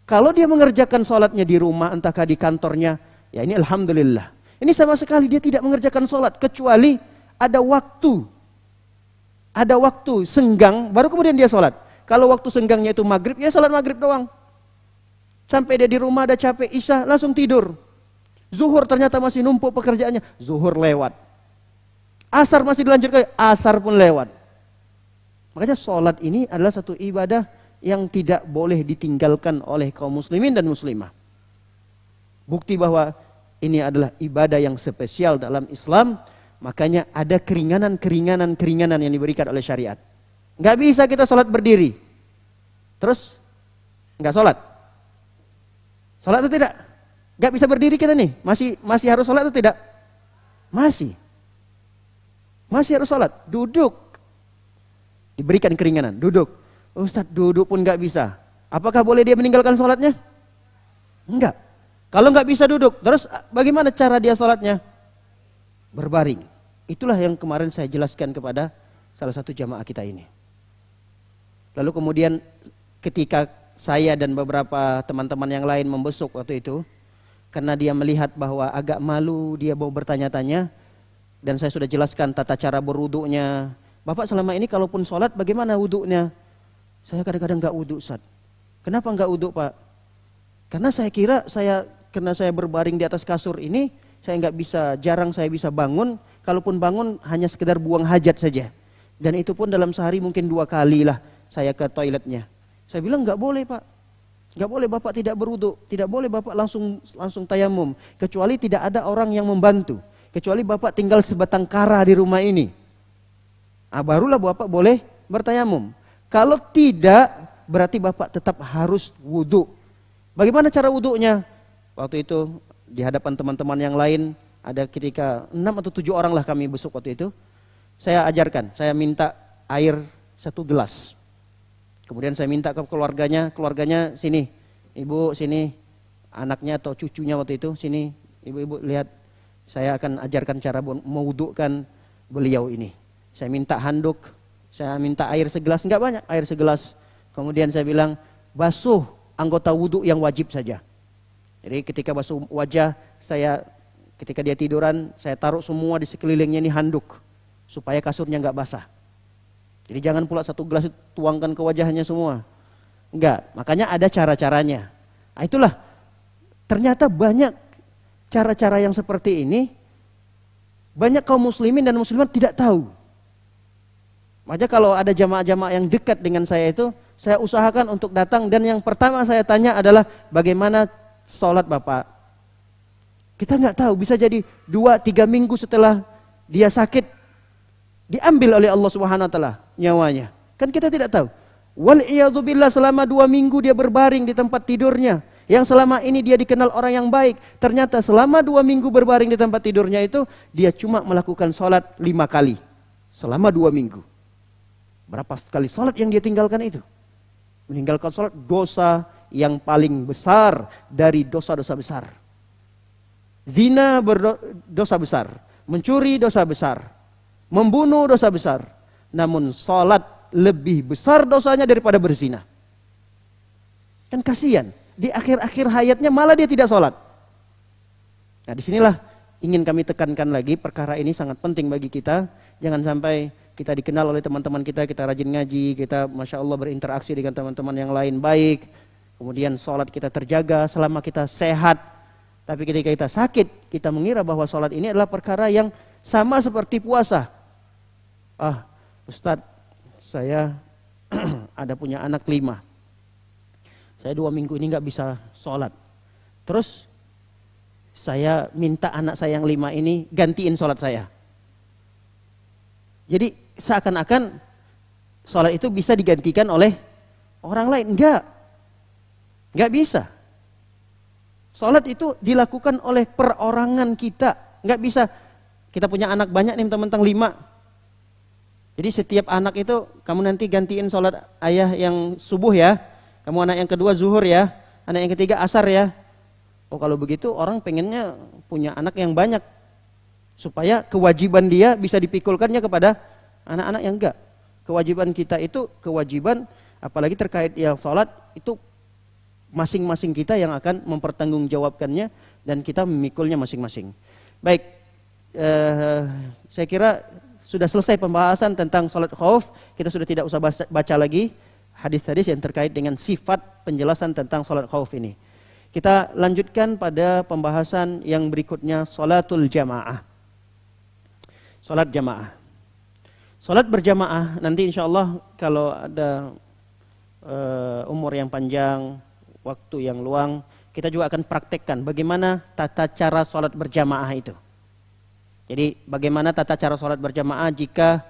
Kalau dia mengerjakan sholatnya di rumah, entahkah di kantornya, ya ini alhamdulillah. Ini sama sekali dia tidak mengerjakan sholat, kecuali ada waktu senggang, baru kemudian dia sholat. Kalau waktu senggangnya itu maghrib, ya sholat maghrib doang. Sampai dia di rumah ada capek, isya langsung tidur. Zuhur ternyata masih numpuk pekerjaannya, zuhur lewat. Asar masih dilanjutkan, asar pun lewat. Makanya sholat ini adalah satu ibadah yang tidak boleh ditinggalkan oleh kaum muslimin dan muslimah. Bukti bahwa ini adalah ibadah yang spesial dalam Islam. Makanya ada keringanan yang diberikan oleh syariat. Nggak bisa kita sholat berdiri, terus nggak sholat. Sholat atau tidak? Nggak bisa berdiri kita nih, masih harus sholat atau tidak? Masih harus sholat. Duduk, diberikan keringanan. Duduk, Ustadz duduk pun nggak bisa. Apakah boleh dia meninggalkan sholatnya? Enggak. Kalau nggak bisa duduk, terus bagaimana cara dia sholatnya? Berbaring. Itulah yang kemarin saya jelaskan kepada salah satu jamaah kita ini. Lalu kemudian ketika saya dan beberapa teman-teman yang lain membesuk waktu itu, karena dia melihat bahwa agak malu, dia mau bertanya-tanya, dan saya sudah jelaskan tata cara berwuduknya. Bapak selama ini kalaupun sholat bagaimana wuduknya? Saya kadang-kadang nggak wuduk, Ustaz. Kenapa nggak wuduk, Pak? Karena saya kira karena saya berbaring di atas kasur ini, jarang saya bisa bangun. Kalaupun bangun hanya sekedar buang hajat saja. Dan itu pun dalam sehari mungkin 2 kali lah saya ke toiletnya. Saya bilang nggak boleh Pak. Nggak boleh Bapak tidak berwudu. Tidak boleh Bapak langsung tayamum. Kecuali tidak ada orang yang membantu. Kecuali Bapak tinggal sebatang kara di rumah ini. Barulah Bapak boleh bertayamum. Kalau tidak, berarti Bapak tetap harus wudu. Bagaimana cara wudunya? Waktu itu di hadapan teman-teman yang lain, ada ketika 6 atau 7 orang lah kami besok waktu itu. Saya ajarkan, saya minta air 1 gelas. Kemudian saya minta ke keluarganya sini, ibu sini, anaknya atau cucunya waktu itu, sini, ibu-ibu lihat. Saya akan ajarkan cara mewudukkan beliau ini. Saya minta handuk, saya minta air segelas, enggak banyak, air segelas. Kemudian saya bilang, basuh anggota wudhu yang wajib saja. Jadi ketika basuh wajah, ketika dia tiduran, saya taruh semua di sekelilingnya ini handuk, supaya kasurnya nggak basah. Jadi jangan pula 1 gelas tuangkan ke wajahnya semua. Enggak, makanya ada cara-caranya. Nah, itulah, ternyata banyak cara-cara yang seperti ini, banyak kaum muslimin dan muslimat tidak tahu. Makanya kalau ada jamaah-jamaah yang dekat dengan saya itu, saya usahakan untuk datang, dan yang pertama saya tanya adalah bagaimana sholat Bapak. Kita nggak tahu, bisa jadi 2-3 minggu setelah dia sakit diambil oleh Allah Subhanahu wa taala nyawanya. Kan kita tidak tahu. Wal'iyadzubillah, selama 2 minggu dia berbaring di tempat tidurnya. Yang selama ini dia dikenal orang yang baik. Ternyata selama 2 minggu berbaring di tempat tidurnya itu, dia cuma melakukan sholat 5 kali. Selama 2 minggu. Berapa kali sholat yang dia tinggalkan itu? Meninggalkan sholat dosa yang paling besar dari dosa-dosa besar. Zina dosa besar, mencuri dosa besar, membunuh dosa besar. Namun sholat lebih besar dosanya daripada berzina. Kan kasihan, di akhir-akhir hayatnya malah dia tidak sholat. Nah disinilah ingin kami tekankan lagi, perkara ini sangat penting bagi kita. Jangan sampai kita dikenal oleh teman-teman kita rajin ngaji, kita Masya Allah berinteraksi dengan teman-teman yang lain baik. Kemudian sholat kita terjaga selama kita sehat. Tapi ketika kita sakit, kita mengira bahwa sholat ini adalah perkara yang sama seperti puasa. Ustadz, saya ada punya anak 5. Saya 2 minggu ini nggak bisa sholat. Terus saya minta anak saya yang 5 ini gantiin sholat saya. Jadi seakan-akan sholat itu bisa digantikan oleh orang lain. Enggak bisa. Sholat itu dilakukan oleh perorangan kita. Enggak bisa Kita punya anak banyak nih, mentang-mentang 5. Jadi setiap anak itu kamu nanti gantiin sholat ayah yang subuh ya. Kamu anak yang kedua zuhur ya. Anak yang ketiga asar ya. Oh kalau begitu orang pengennya punya anak yang banyak. Supaya kewajiban dia bisa dipikulkannya kepada anak-anak yang enggak. Kewajiban kita itu kewajiban apalagi terkait yang sholat itu masing-masing kita yang akan mempertanggungjawabkannya dan kita memikulnya masing-masing. Baik, saya kira sudah selesai pembahasan tentang sholat khauf. Kita sudah tidak usah baca lagi hadis-hadis yang terkait dengan sifat penjelasan tentang sholat khauf ini. Kita lanjutkan pada pembahasan yang berikutnya, sholatul jamaah. Sholat jamaah. Sholat berjamaah nanti insya Allah kalau ada umur yang panjang, waktu yang luang, kita juga akan praktekkan bagaimana tata cara sholat berjamaah itu. Jadi bagaimana tata cara sholat berjamaah jika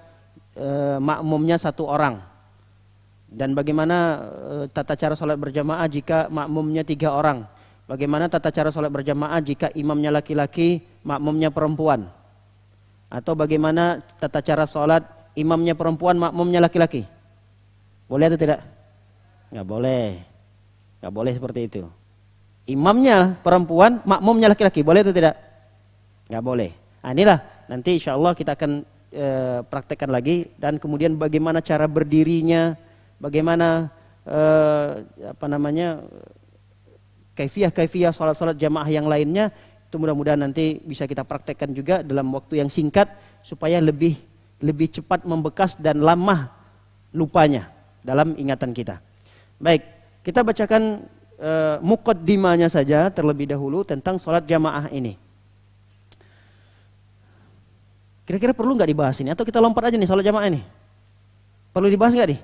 makmumnya 1 orang. Dan bagaimana tata cara sholat berjamaah jika makmumnya 3 orang. Bagaimana tata cara sholat berjamaah jika imamnya laki-laki, makmumnya perempuan. Atau bagaimana tata cara sholat imamnya perempuan, makmumnya laki-laki. Boleh atau tidak? Nggak boleh. Nggak boleh seperti itu. Imamnya perempuan, makmumnya laki-laki. Boleh atau tidak? Nggak boleh. Nah, inilah nanti insya Allah kita akan praktekkan lagi. Dan kemudian bagaimana cara berdirinya, bagaimana kaifiyah sholat-sholat jamaah yang lainnya. Itu mudah-mudahan nanti bisa kita praktekkan juga dalam waktu yang singkat supaya lebih cepat membekas dan lama lupanya dalam ingatan kita. Baik, kita bacakan muqaddimahnya saja terlebih dahulu tentang sholat jamaah ini. Kira-kira perlu nggak dibahas ini? Atau kita lompat aja nih sholat jamaah ini? Perlu dibahas nggak nih?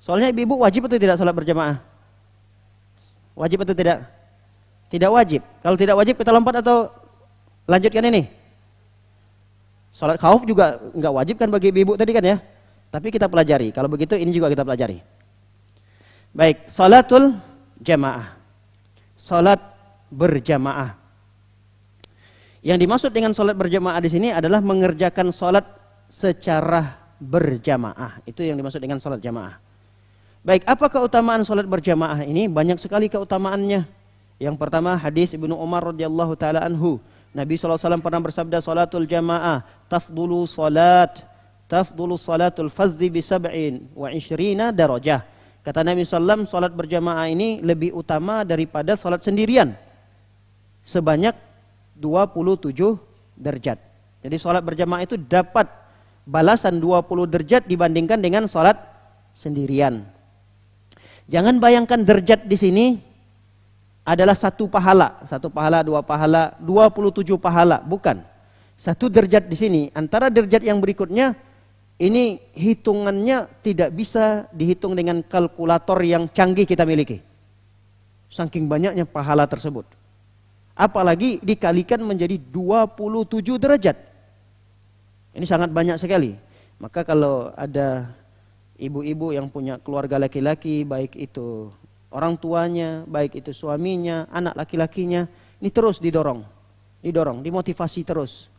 Soalnya ibu-ibu wajib atau tidak sholat berjamaah? Wajib atau tidak? Tidak wajib. Kalau tidak wajib kita lompat atau lanjutkan ini? Sholat khauf juga nggak wajib kan bagi ibu-ibu tadi kan ya? Tapi kita pelajari. Kalau begitu ini juga kita pelajari. Baik, sholatul jamaah. Sholat berjamaah. Yang dimaksud dengan sholat berjamaah di sini adalah mengerjakan sholat secara berjamaah. Itu yang dimaksud dengan sholat jamaah. Baik, apa keutamaan sholat berjamaah ini? Banyak sekali keutamaannya. Yang pertama hadis Ibnu Umar radhiyallahu taala anhu. Nabi SAW pernah bersabda, sholatul jamaah tafdulu salatul fardhi bi 27 darajah. Kata Nabi SAW, sholat berjamaah ini lebih utama daripada sholat sendirian. Sebanyak 27 derajat. Jadi sholat berjamaah itu dapat balasan 20 derajat dibandingkan dengan sholat sendirian. Jangan bayangkan derajat di sini adalah 1 pahala, 2 pahala, 27 pahala. Bukan. 1 derajat di sini. Antara derajat yang berikutnya, ini hitungannya tidak bisa dihitung dengan kalkulator yang canggih kita miliki. Saking banyaknya pahala tersebut. Apalagi dikalikan menjadi 27 derajat. Ini sangat banyak sekali. Maka kalau ada ibu-ibu yang punya keluarga laki-laki, baik itu orang tuanya, baik itu suaminya, anak laki-lakinya, ini terus didorong, dimotivasi terus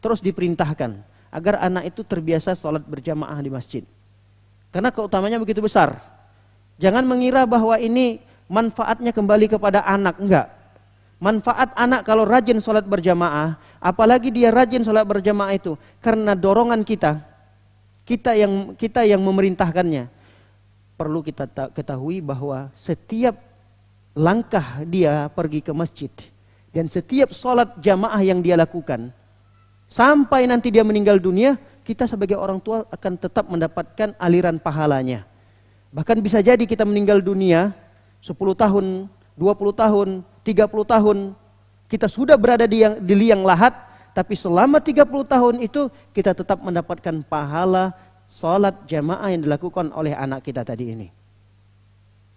diperintahkan agar anak itu terbiasa sholat berjamaah di masjid. Karena keutamanya begitu besar. Jangan mengira bahwa ini manfaatnya kembali kepada anak, enggak. Manfaat anak kalau rajin sholat berjamaah, apalagi dia rajin sholat berjamaah itu karena dorongan kita yang memerintahkannya. Perlu kita ketahui bahwa setiap langkah dia pergi ke masjid dan setiap sholat jamaah yang dia lakukan sampai nanti dia meninggal dunia, kita sebagai orang tua akan tetap mendapatkan aliran pahalanya. Bahkan bisa jadi kita meninggal dunia 10 tahun, 20 tahun, 30 tahun, kita sudah berada di liang lahat, tapi selama 30 tahun itu kita tetap mendapatkan pahala sholat jamaah yang dilakukan oleh anak kita tadi ini.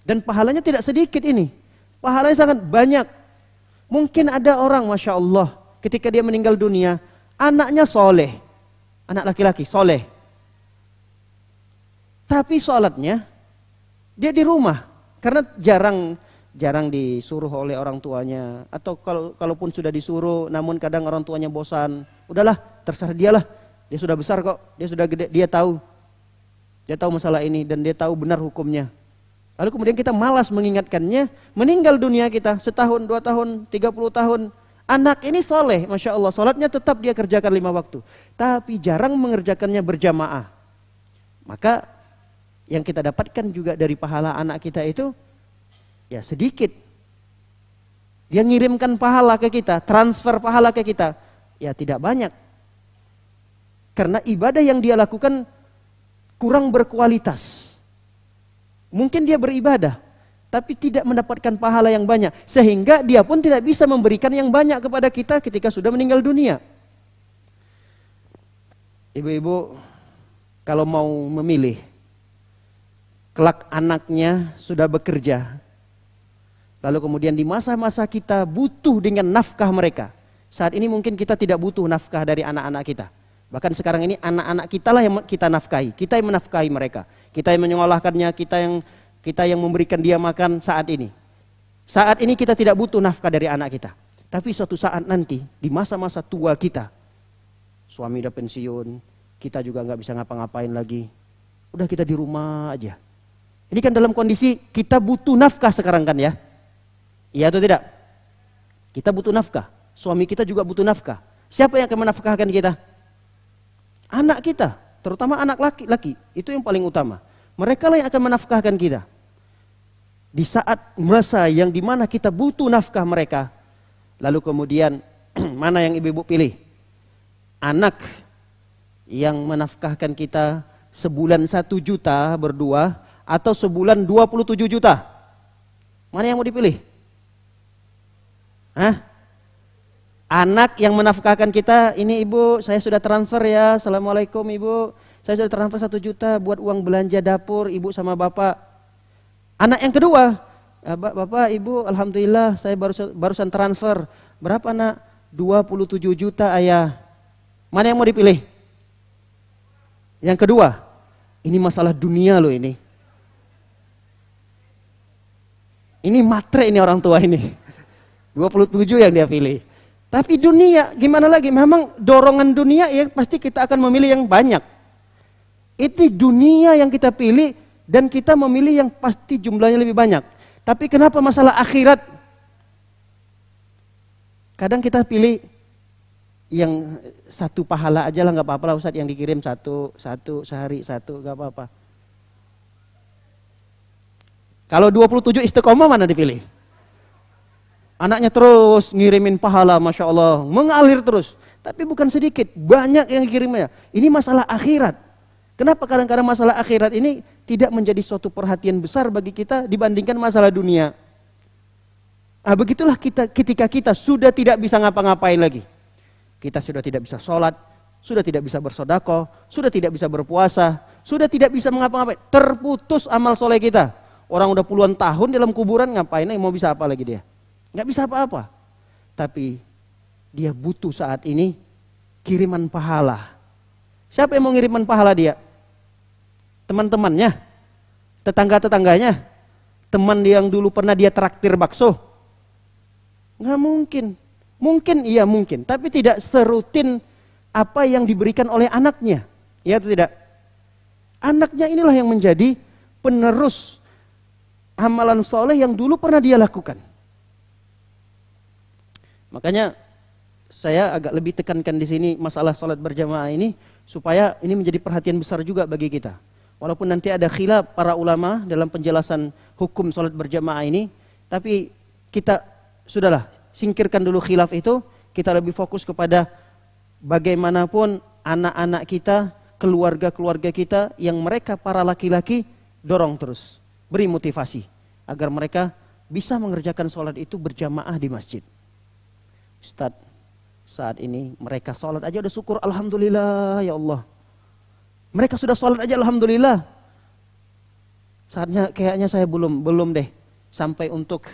Dan pahalanya tidak sedikit ini. Pahalanya sangat banyak. Mungkin ada orang, Masya Allah, ketika dia meninggal dunia, anaknya soleh. Anak laki-laki, soleh. Tapi sholatnya, dia di rumah. Karena jarang jarang disuruh oleh orang tuanya, atau kalaupun sudah disuruh namun kadang orang tuanya bosan, udahlah terserah dialah, dia sudah besar kok, dia sudah gede, dia tahu masalah ini dan dia tahu benar hukumnya. Lalu kemudian kita malas mengingatkannya, meninggal dunia kita setahun, 2 tahun, 30 tahun. Anak ini soleh, Masya Allah, sholatnya tetap dia kerjakan 5 waktu, tapi jarang mengerjakannya berjamaah. Maka yang kita dapatkan juga dari pahala anak kita itu ya sedikit. Dia ngirimkan pahala ke kita, transfer pahala ke kita, ya tidak banyak. Karena ibadah yang dia lakukan kurang berkualitas. Mungkin dia beribadah, tapi tidak mendapatkan pahala yang banyak, sehingga dia pun tidak bisa memberikan yang banyak kepada kita ketika sudah meninggal dunia. Ibu-ibu, kalau mau memilih, kelak anaknya sudah bekerja, lalu kemudian di masa-masa kita butuh dengan nafkah mereka. Saat ini mungkin kita tidak butuh nafkah dari anak-anak kita. Bahkan sekarang ini anak-anak kita lah yang kita nafkahi, kita yang menafkahi mereka, kita yang menyekolahkannya, kita yang memberikan dia makan saat ini. Saat ini kita tidak butuh nafkah dari anak kita. Tapi suatu saat nanti, di masa-masa tua kita, suami udah pensiun, kita juga nggak bisa ngapa-ngapain lagi. Udah kita di rumah aja. Ini kan dalam kondisi kita butuh nafkah sekarang kan ya? Iya atau tidak? Kita butuh nafkah. Suami kita juga butuh nafkah. Siapa yang akan menafkahkan kita? Anak kita, terutama anak laki-laki. Itu yang paling utama. Mereka lah yang akan menafkahkan kita. Di saat masa yang dimana kita butuh nafkah mereka, lalu kemudian mana yang ibu-ibu pilih? Anak yang menafkahkan kita sebulan 1 juta berdua, atau sebulan 27 juta? Mana yang mau dipilih? Hah? Anak yang menafkahkan kita, ini ibu saya sudah transfer ya, assalamualaikum ibu, saya sudah transfer 1 juta buat uang belanja dapur ibu sama bapak. Anak yang kedua, bapak ibu alhamdulillah saya barusan transfer, berapa nak? 27 juta ayah. Mana yang mau dipilih? Yang kedua, ini masalah dunia loh ini. Ini matre ini orang tua ini. 27 yang dia pilih. Tapi dunia gimana lagi? Memang dorongan dunia ya pasti kita akan memilih yang banyak. Itu dunia yang kita pilih dan kita memilih yang pasti jumlahnya lebih banyak. Tapi kenapa masalah akhirat? Kadang kita pilih yang 1 pahala aja lah, nggak apa-apa lah Ustaz, yang dikirim satu sehari 1 nggak apa-apa. Kalau 27 istiqomah mana dipilih? Anaknya terus ngirimin pahala, Masya Allah, mengalir terus. Tapi bukan sedikit, banyak yang kirimnya. Ini masalah akhirat. Kenapa kadang-kadang masalah akhirat ini tidak menjadi suatu perhatian besar bagi kita dibandingkan masalah dunia? Nah, begitulah kita ketika kita sudah tidak bisa ngapa-ngapain lagi. Kita sudah tidak bisa sholat, sudah tidak bisa bersedekah, sudah tidak bisa berpuasa, sudah tidak bisa mengapa-ngapain. Terputus amal soleh kita. Orang udah puluhan tahun dalam kuburan, ngapain? Mau bisa apa lagi dia? Nggak bisa apa-apa. Tapi dia butuh saat ini kiriman pahala. Siapa yang mau ngiriman pahala dia? Teman-temannya, tetangga-tetangganya, teman yang dulu pernah dia traktir bakso. Nggak mungkin. Mungkin iya mungkin, tapi tidak serutin apa yang diberikan oleh anaknya. Ya atau tidak? Anaknya inilah yang menjadi penerus amalan soleh yang dulu pernah dia lakukan. Makanya saya agak lebih tekankan di sini masalah sholat berjamaah ini supaya ini menjadi perhatian besar juga bagi kita. Walaupun nanti ada khilaf para ulama dalam penjelasan hukum sholat berjamaah ini, tapi kita sudahlah singkirkan dulu khilaf itu. Kita lebih fokus kepada bagaimanapun anak-anak kita, keluarga-keluarga kita yang mereka para laki-laki, dorong terus, beri motivasi agar mereka bisa mengerjakan sholat itu berjamaah di masjid. Ustaz, saat ini mereka sholat aja udah syukur, alhamdulillah ya Allah. Mereka sudah sholat aja alhamdulillah. Saatnya kayaknya saya belum deh sampai untuk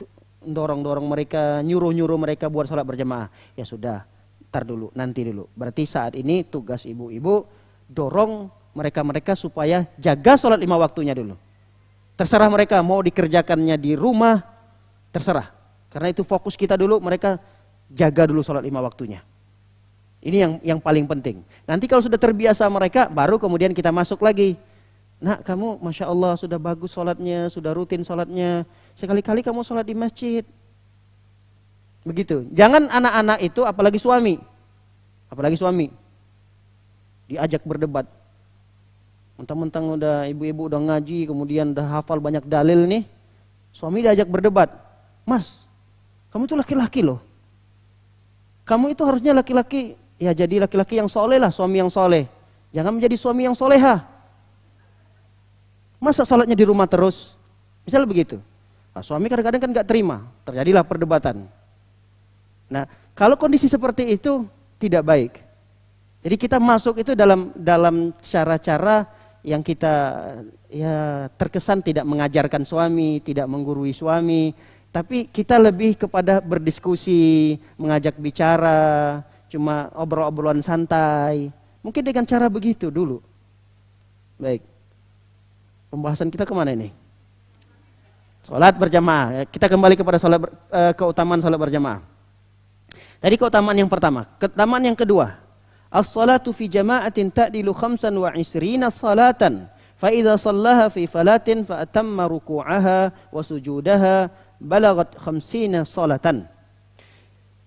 dorong mereka, nyuruh mereka buat sholat berjamaah. Ya sudah, ntar dulu, nanti dulu. Berarti saat ini tugas ibu-ibu dorong mereka supaya jaga sholat 5 waktunya dulu. Terserah mereka mau dikerjakannya di rumah Terserah. Karena itu fokus kita dulu, mereka jaga dulu sholat 5 waktunya. Ini yang paling penting. Nanti kalau sudah terbiasa mereka, baru kemudian kita masuk lagi. Nak, kamu Masya Allah sudah bagus sholatnya, sudah rutin sholatnya. Sekali-kali kamu sholat di masjid. Begitu. Jangan anak-anak itu, apalagi suami. Diajak berdebat. Mentang-mentang udah ibu-ibu udah ngaji, kemudian udah hafal banyak dalil nih. Suami diajak berdebat. Mas, kamu itu laki-laki loh. Kamu itu harusnya laki-laki, ya jadi laki-laki yang soleh lah, suami yang soleh. Jangan menjadi suami yang soleha. Masa sholatnya di rumah terus? Misalnya begitu. Nah, suami kadang-kadang kan gak terima, terjadilah perdebatan. Nah, kalau kondisi seperti itu tidak baik. Jadi kita masuk itu dalam cara-cara yang kita ya terkesan tidak mengajarkan suami, tidak menggurui suami. Tapi kita lebih kepada berdiskusi, mengajak bicara, cuma obrol-obrolan santai. Mungkin dengan cara begitu dulu. Baik. Pembahasan kita kemana ini? Salat berjamaah. Kita kembali kepada keutamaan salat berjamaah. Tadi keutamaan yang pertama. Keutamaan yang kedua. As-salatu fi jama'atin ta'dilu 25 salatan. Fa idza shallaha fi falatin fa atamma ruku'aha wa sujudaha balagat 50 salatan.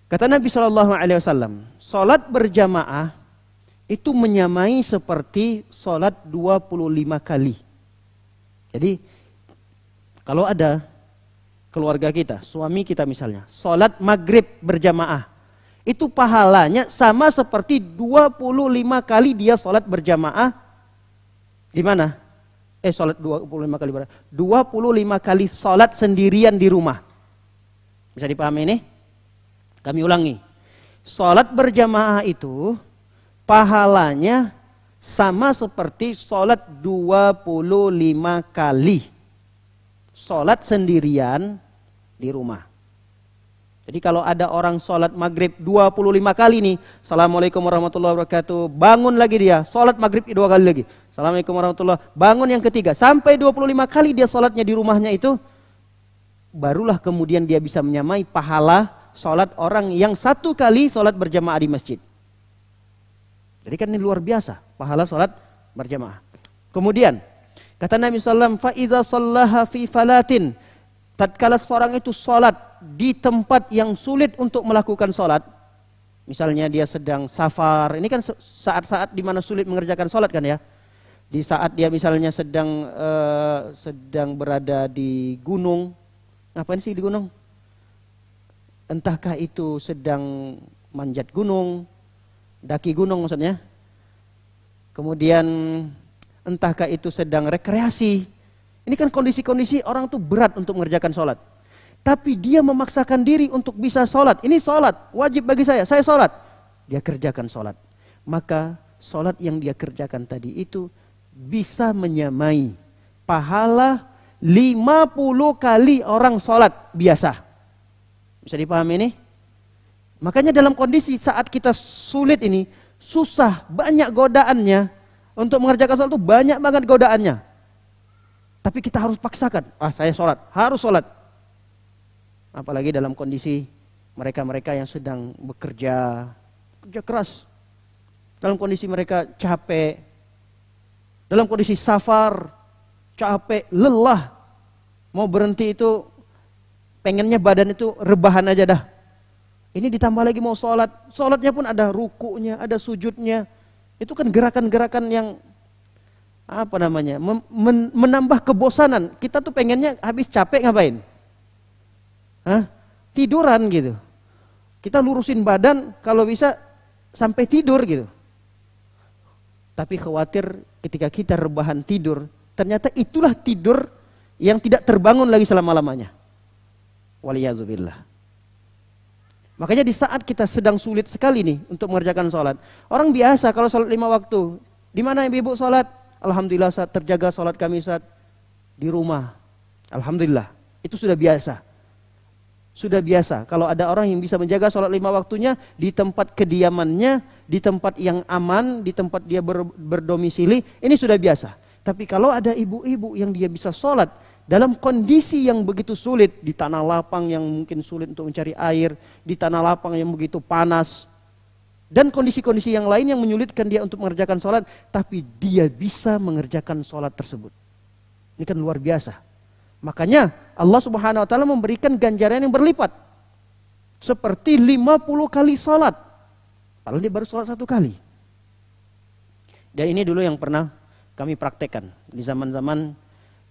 Kata Nabi SAW, salat berjamaah itu menyamai seperti salat 25 kali. Jadi kalau ada keluarga kita, suami kita misalnya, salat maghrib berjamaah, itu pahalanya sama seperti 25 kali dia salat berjamaah di mana? Salat 25 kali berapa? 25 kali salat sendirian di rumah. Bisa dipahami ini? Kami ulangi. Salat berjamaah itu pahalanya sama seperti salat 25 kali salat sendirian di rumah. Jadi kalau ada orang salat maghrib 25 kali nih, Assalamualaikum warahmatullahi wabarakatuh, bangun lagi dia, salat maghrib 2 kali lagi. Assalamualaikum warahmatullahi wabarakatuh. Bangun yang ketiga. Sampai 25 kali dia sholatnya di rumahnya itu. Barulah kemudian dia bisa menyamai pahala sholat orang yang 1 kali sholat berjamaah di masjid. Jadi kan ini luar biasa. Pahala sholat berjamaah. Kemudian. Kata Nabi SAW. Fa'idha sallaha fi falatin. Tatkala seorang itu sholat di tempat yang sulit untuk melakukan sholat. Misalnya dia sedang safar. Ini kan saat-saat dimana sulit mengerjakan sholat kan ya. Di saat dia misalnya sedang berada di gunung, ngapain sih di gunung? Entahkah itu sedang manjat gunung, daki gunung maksudnya. Kemudian entahkah itu sedang rekreasi. Ini kan kondisi-kondisi orang tuh berat untuk mengerjakan sholat. Tapi dia memaksakan diri untuk bisa sholat. Ini sholat, wajib bagi saya sholat. Dia kerjakan sholat. Maka sholat yang dia kerjakan tadi itu bisa menyamai pahala 50 kali orang sholat biasa. Bisa dipahami ini? Makanya dalam kondisi saat kita sulit ini, susah, banyak godaannya. Untuk mengerjakan sholat itu banyak banget godaannya. Tapi kita harus paksakan, saya sholat, harus sholat. Apalagi dalam kondisi mereka-mereka yang sedang bekerja keras. Dalam kondisi mereka capek. Dalam kondisi safar, capek, lelah, mau berhenti itu, pengennya badan itu rebahan aja dah. Ini ditambah lagi mau sholat, sholatnya pun ada rukunya, ada sujudnya. Itu kan gerakan-gerakan yang menambah kebosanan. Kita tuh pengennya habis capek ngapain? Tiduran gitu. Kita lurusin badan, kalau bisa sampai tidur gitu. Tapi khawatir ketika kita rebahan tidur, ternyata itulah tidur yang tidak terbangun lagi selama-lamanya. Waliyazubillah. Makanya di saat kita sedang sulit sekali nih untuk mengerjakan sholat. Orang biasa kalau sholat 5 waktu. Di mana ibu sholat? Alhamdulillah saat terjaga sholat kami saat di rumah. Alhamdulillah. Itu sudah biasa. Sudah biasa. Kalau ada orang yang bisa menjaga sholat 5 waktunya di tempat kediamannya, di tempat yang aman, di tempat dia berdomisili, ini sudah biasa. Tapi kalau ada ibu-ibu yang dia bisa sholat dalam kondisi yang begitu sulit, di tanah lapang yang mungkin sulit untuk mencari air, di tanah lapang yang begitu panas, dan kondisi-kondisi yang lain yang menyulitkan dia untuk mengerjakan sholat, tapi dia bisa mengerjakan sholat tersebut. Ini kan luar biasa. Makanya Allah Subhanahu wa taala memberikan ganjaran yang berlipat. Seperti 50 kali sholat. Padahal dia baru sholat 1 kali. Dan ini dulu yang pernah kami praktekkan di zaman-zaman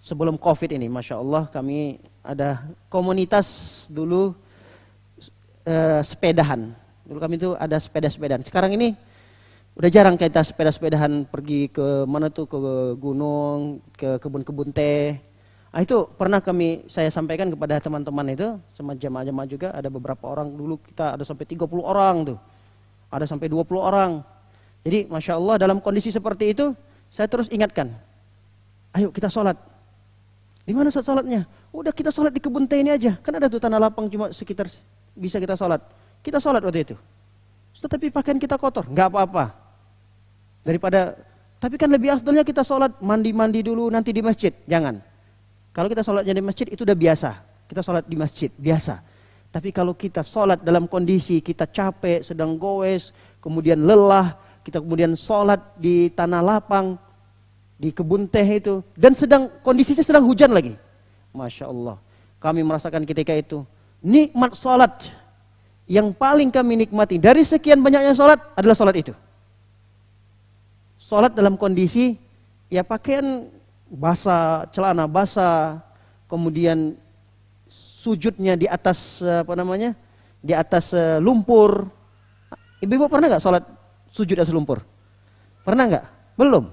sebelum Covid ini. Masya Allah, kami ada komunitas dulu sepedahan. Dulu kami itu ada sepeda-sepedaan. Sekarang ini udah jarang kita sepeda-sepedahan pergi ke mana tuh, ke gunung, ke kebun-kebun teh. Nah, itu pernah saya sampaikan kepada teman-teman itu, sama jamaah-jamaah juga, ada beberapa orang dulu kita ada sampai 30 orang tuh. Ada sampai 20 orang. Jadi Masya Allah, dalam kondisi seperti itu saya terus ingatkan, ayo kita sholat. Di mana sholatnya? Udah kita sholat di kebun teh ini aja. Kan ada tuh tanah lapang cuma sekitar bisa kita sholat. Kita sholat waktu itu. Tetapi pakaian kita kotor, nggak apa-apa. Tapi kan lebih afdalnya kita sholat mandi-mandi dulu nanti di masjid. Jangan. Kalau kita sholatnya di masjid itu udah biasa. Kita sholat di masjid, biasa. Tapi kalau kita sholat dalam kondisi kita capek, sedang goes, kemudian lelah, kita kemudian sholat di tanah lapang, di kebun teh itu, dan kondisinya sedang hujan lagi. Masya Allah. Kami merasakan ketika itu nikmat sholat. Yang paling kami nikmati dari sekian banyaknya sholat adalah sholat itu. Sholat dalam kondisi ya pakaian basah, celana basah, kemudian sujudnya di atas di atas lumpur. Ibu-ibu pernah nggak sholat sujud di atas lumpur? Pernah nggak? Belum.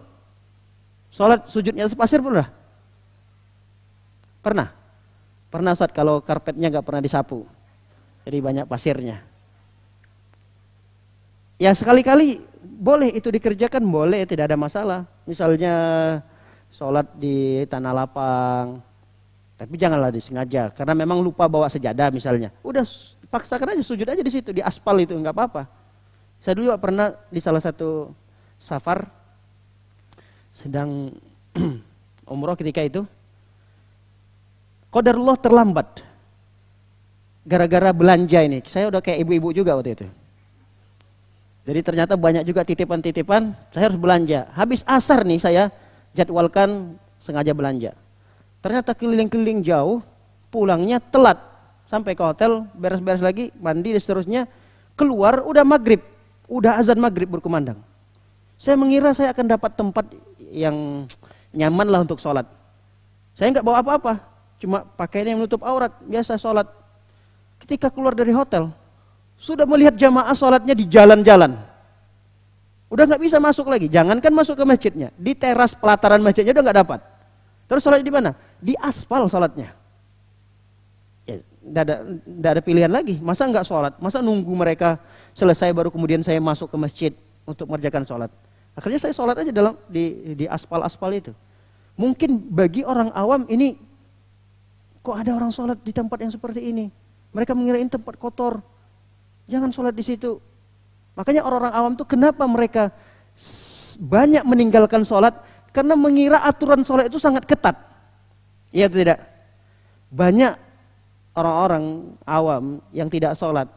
Sholat sujudnya atas pasir pernah? Pernah. Pernah Ustaz, kalau karpetnya nggak pernah disapu. Jadi banyak pasirnya. Ya sekali-kali boleh itu dikerjakan, boleh, tidak ada masalah. Misalnya sholat di tanah lapang, tapi janganlah disengaja, karena memang lupa bawa sejadah misalnya. Udah paksakan aja, sujud aja di situ, di aspal itu, nggak apa-apa. Saya dulu pernah di salah satu safar, sedang umroh ketika itu, qadarullah terlambat. Gara-gara belanja ini, saya udah kayak ibu-ibu juga waktu itu. Jadi ternyata banyak juga titipan-titipan, saya harus belanja. Habis asar nih saya jadwalkan sengaja belanja. Ternyata keliling-keliling jauh, pulangnya telat. Sampai ke hotel, beres-beres lagi, mandi dan seterusnya. Keluar, udah maghrib, udah azan maghrib berkumandang. Saya mengira saya akan dapat tempat yang nyaman lah untuk sholat. Saya nggak bawa apa-apa, cuma pakaian yang menutup aurat, biasa sholat. Ketika keluar dari hotel, sudah melihat jamaah sholatnya di jalan-jalan. Udah nggak bisa masuk lagi, jangankan masuk ke masjidnya, di teras pelataran masjidnya udah nggak dapat. Terus sholat di mana? Di aspal sholatnya. Ya, nggak ada pilihan lagi. Masa nggak sholat? Masa nunggu mereka selesai baru kemudian saya masuk ke masjid untuk mengerjakan sholat? Akhirnya saya sholat aja di aspal-aspal itu. Mungkin bagi orang awam ini, kok ada orang sholat di tempat yang seperti ini? Mereka mengira ini tempat kotor. Jangan sholat di situ. Makanya orang-orang awam itu kenapa mereka banyak meninggalkan sholat? Karena mengira aturan sholat itu sangat ketat. Iya atau tidak? Banyak orang-orang awam yang tidak sholat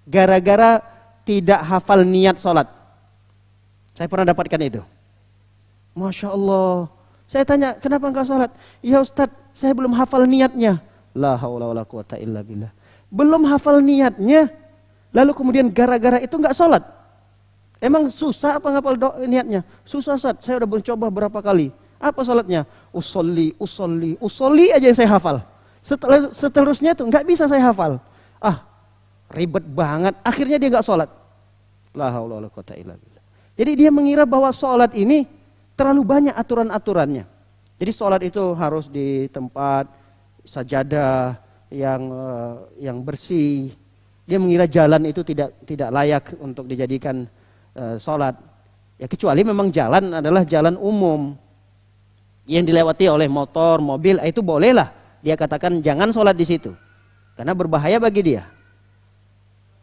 gara-gara tidak hafal niat sholat. Saya pernah dapatkan itu. Masya Allah. Saya tanya, kenapa enggak sholat? Ya Ustaz, saya belum hafal niatnya. La haula wala quwata illa billah. Belum hafal niatnya, lalu kemudian gara-gara itu enggak sholat. Emang susah apa ngapal niatnya? Susah Ustaz, saya udah mencoba berapa kali. Apa sholatnya? Usolli aja yang saya hafal. Seterusnya tuh enggak bisa saya hafal. Ribet banget. Akhirnya dia enggak sholat. La haula wala quwata illa billah. Jadi dia mengira bahwa sholat ini terlalu banyak aturan-aturannya. Jadi sholat itu harus di tempat sajadah yang bersih. Dia mengira jalan itu tidak layak untuk dijadikan sholat. Ya kecuali memang jalan adalah jalan umum yang dilewati oleh motor, mobil, itu bolehlah. Dia katakan jangan sholat di situ karena berbahaya bagi dia.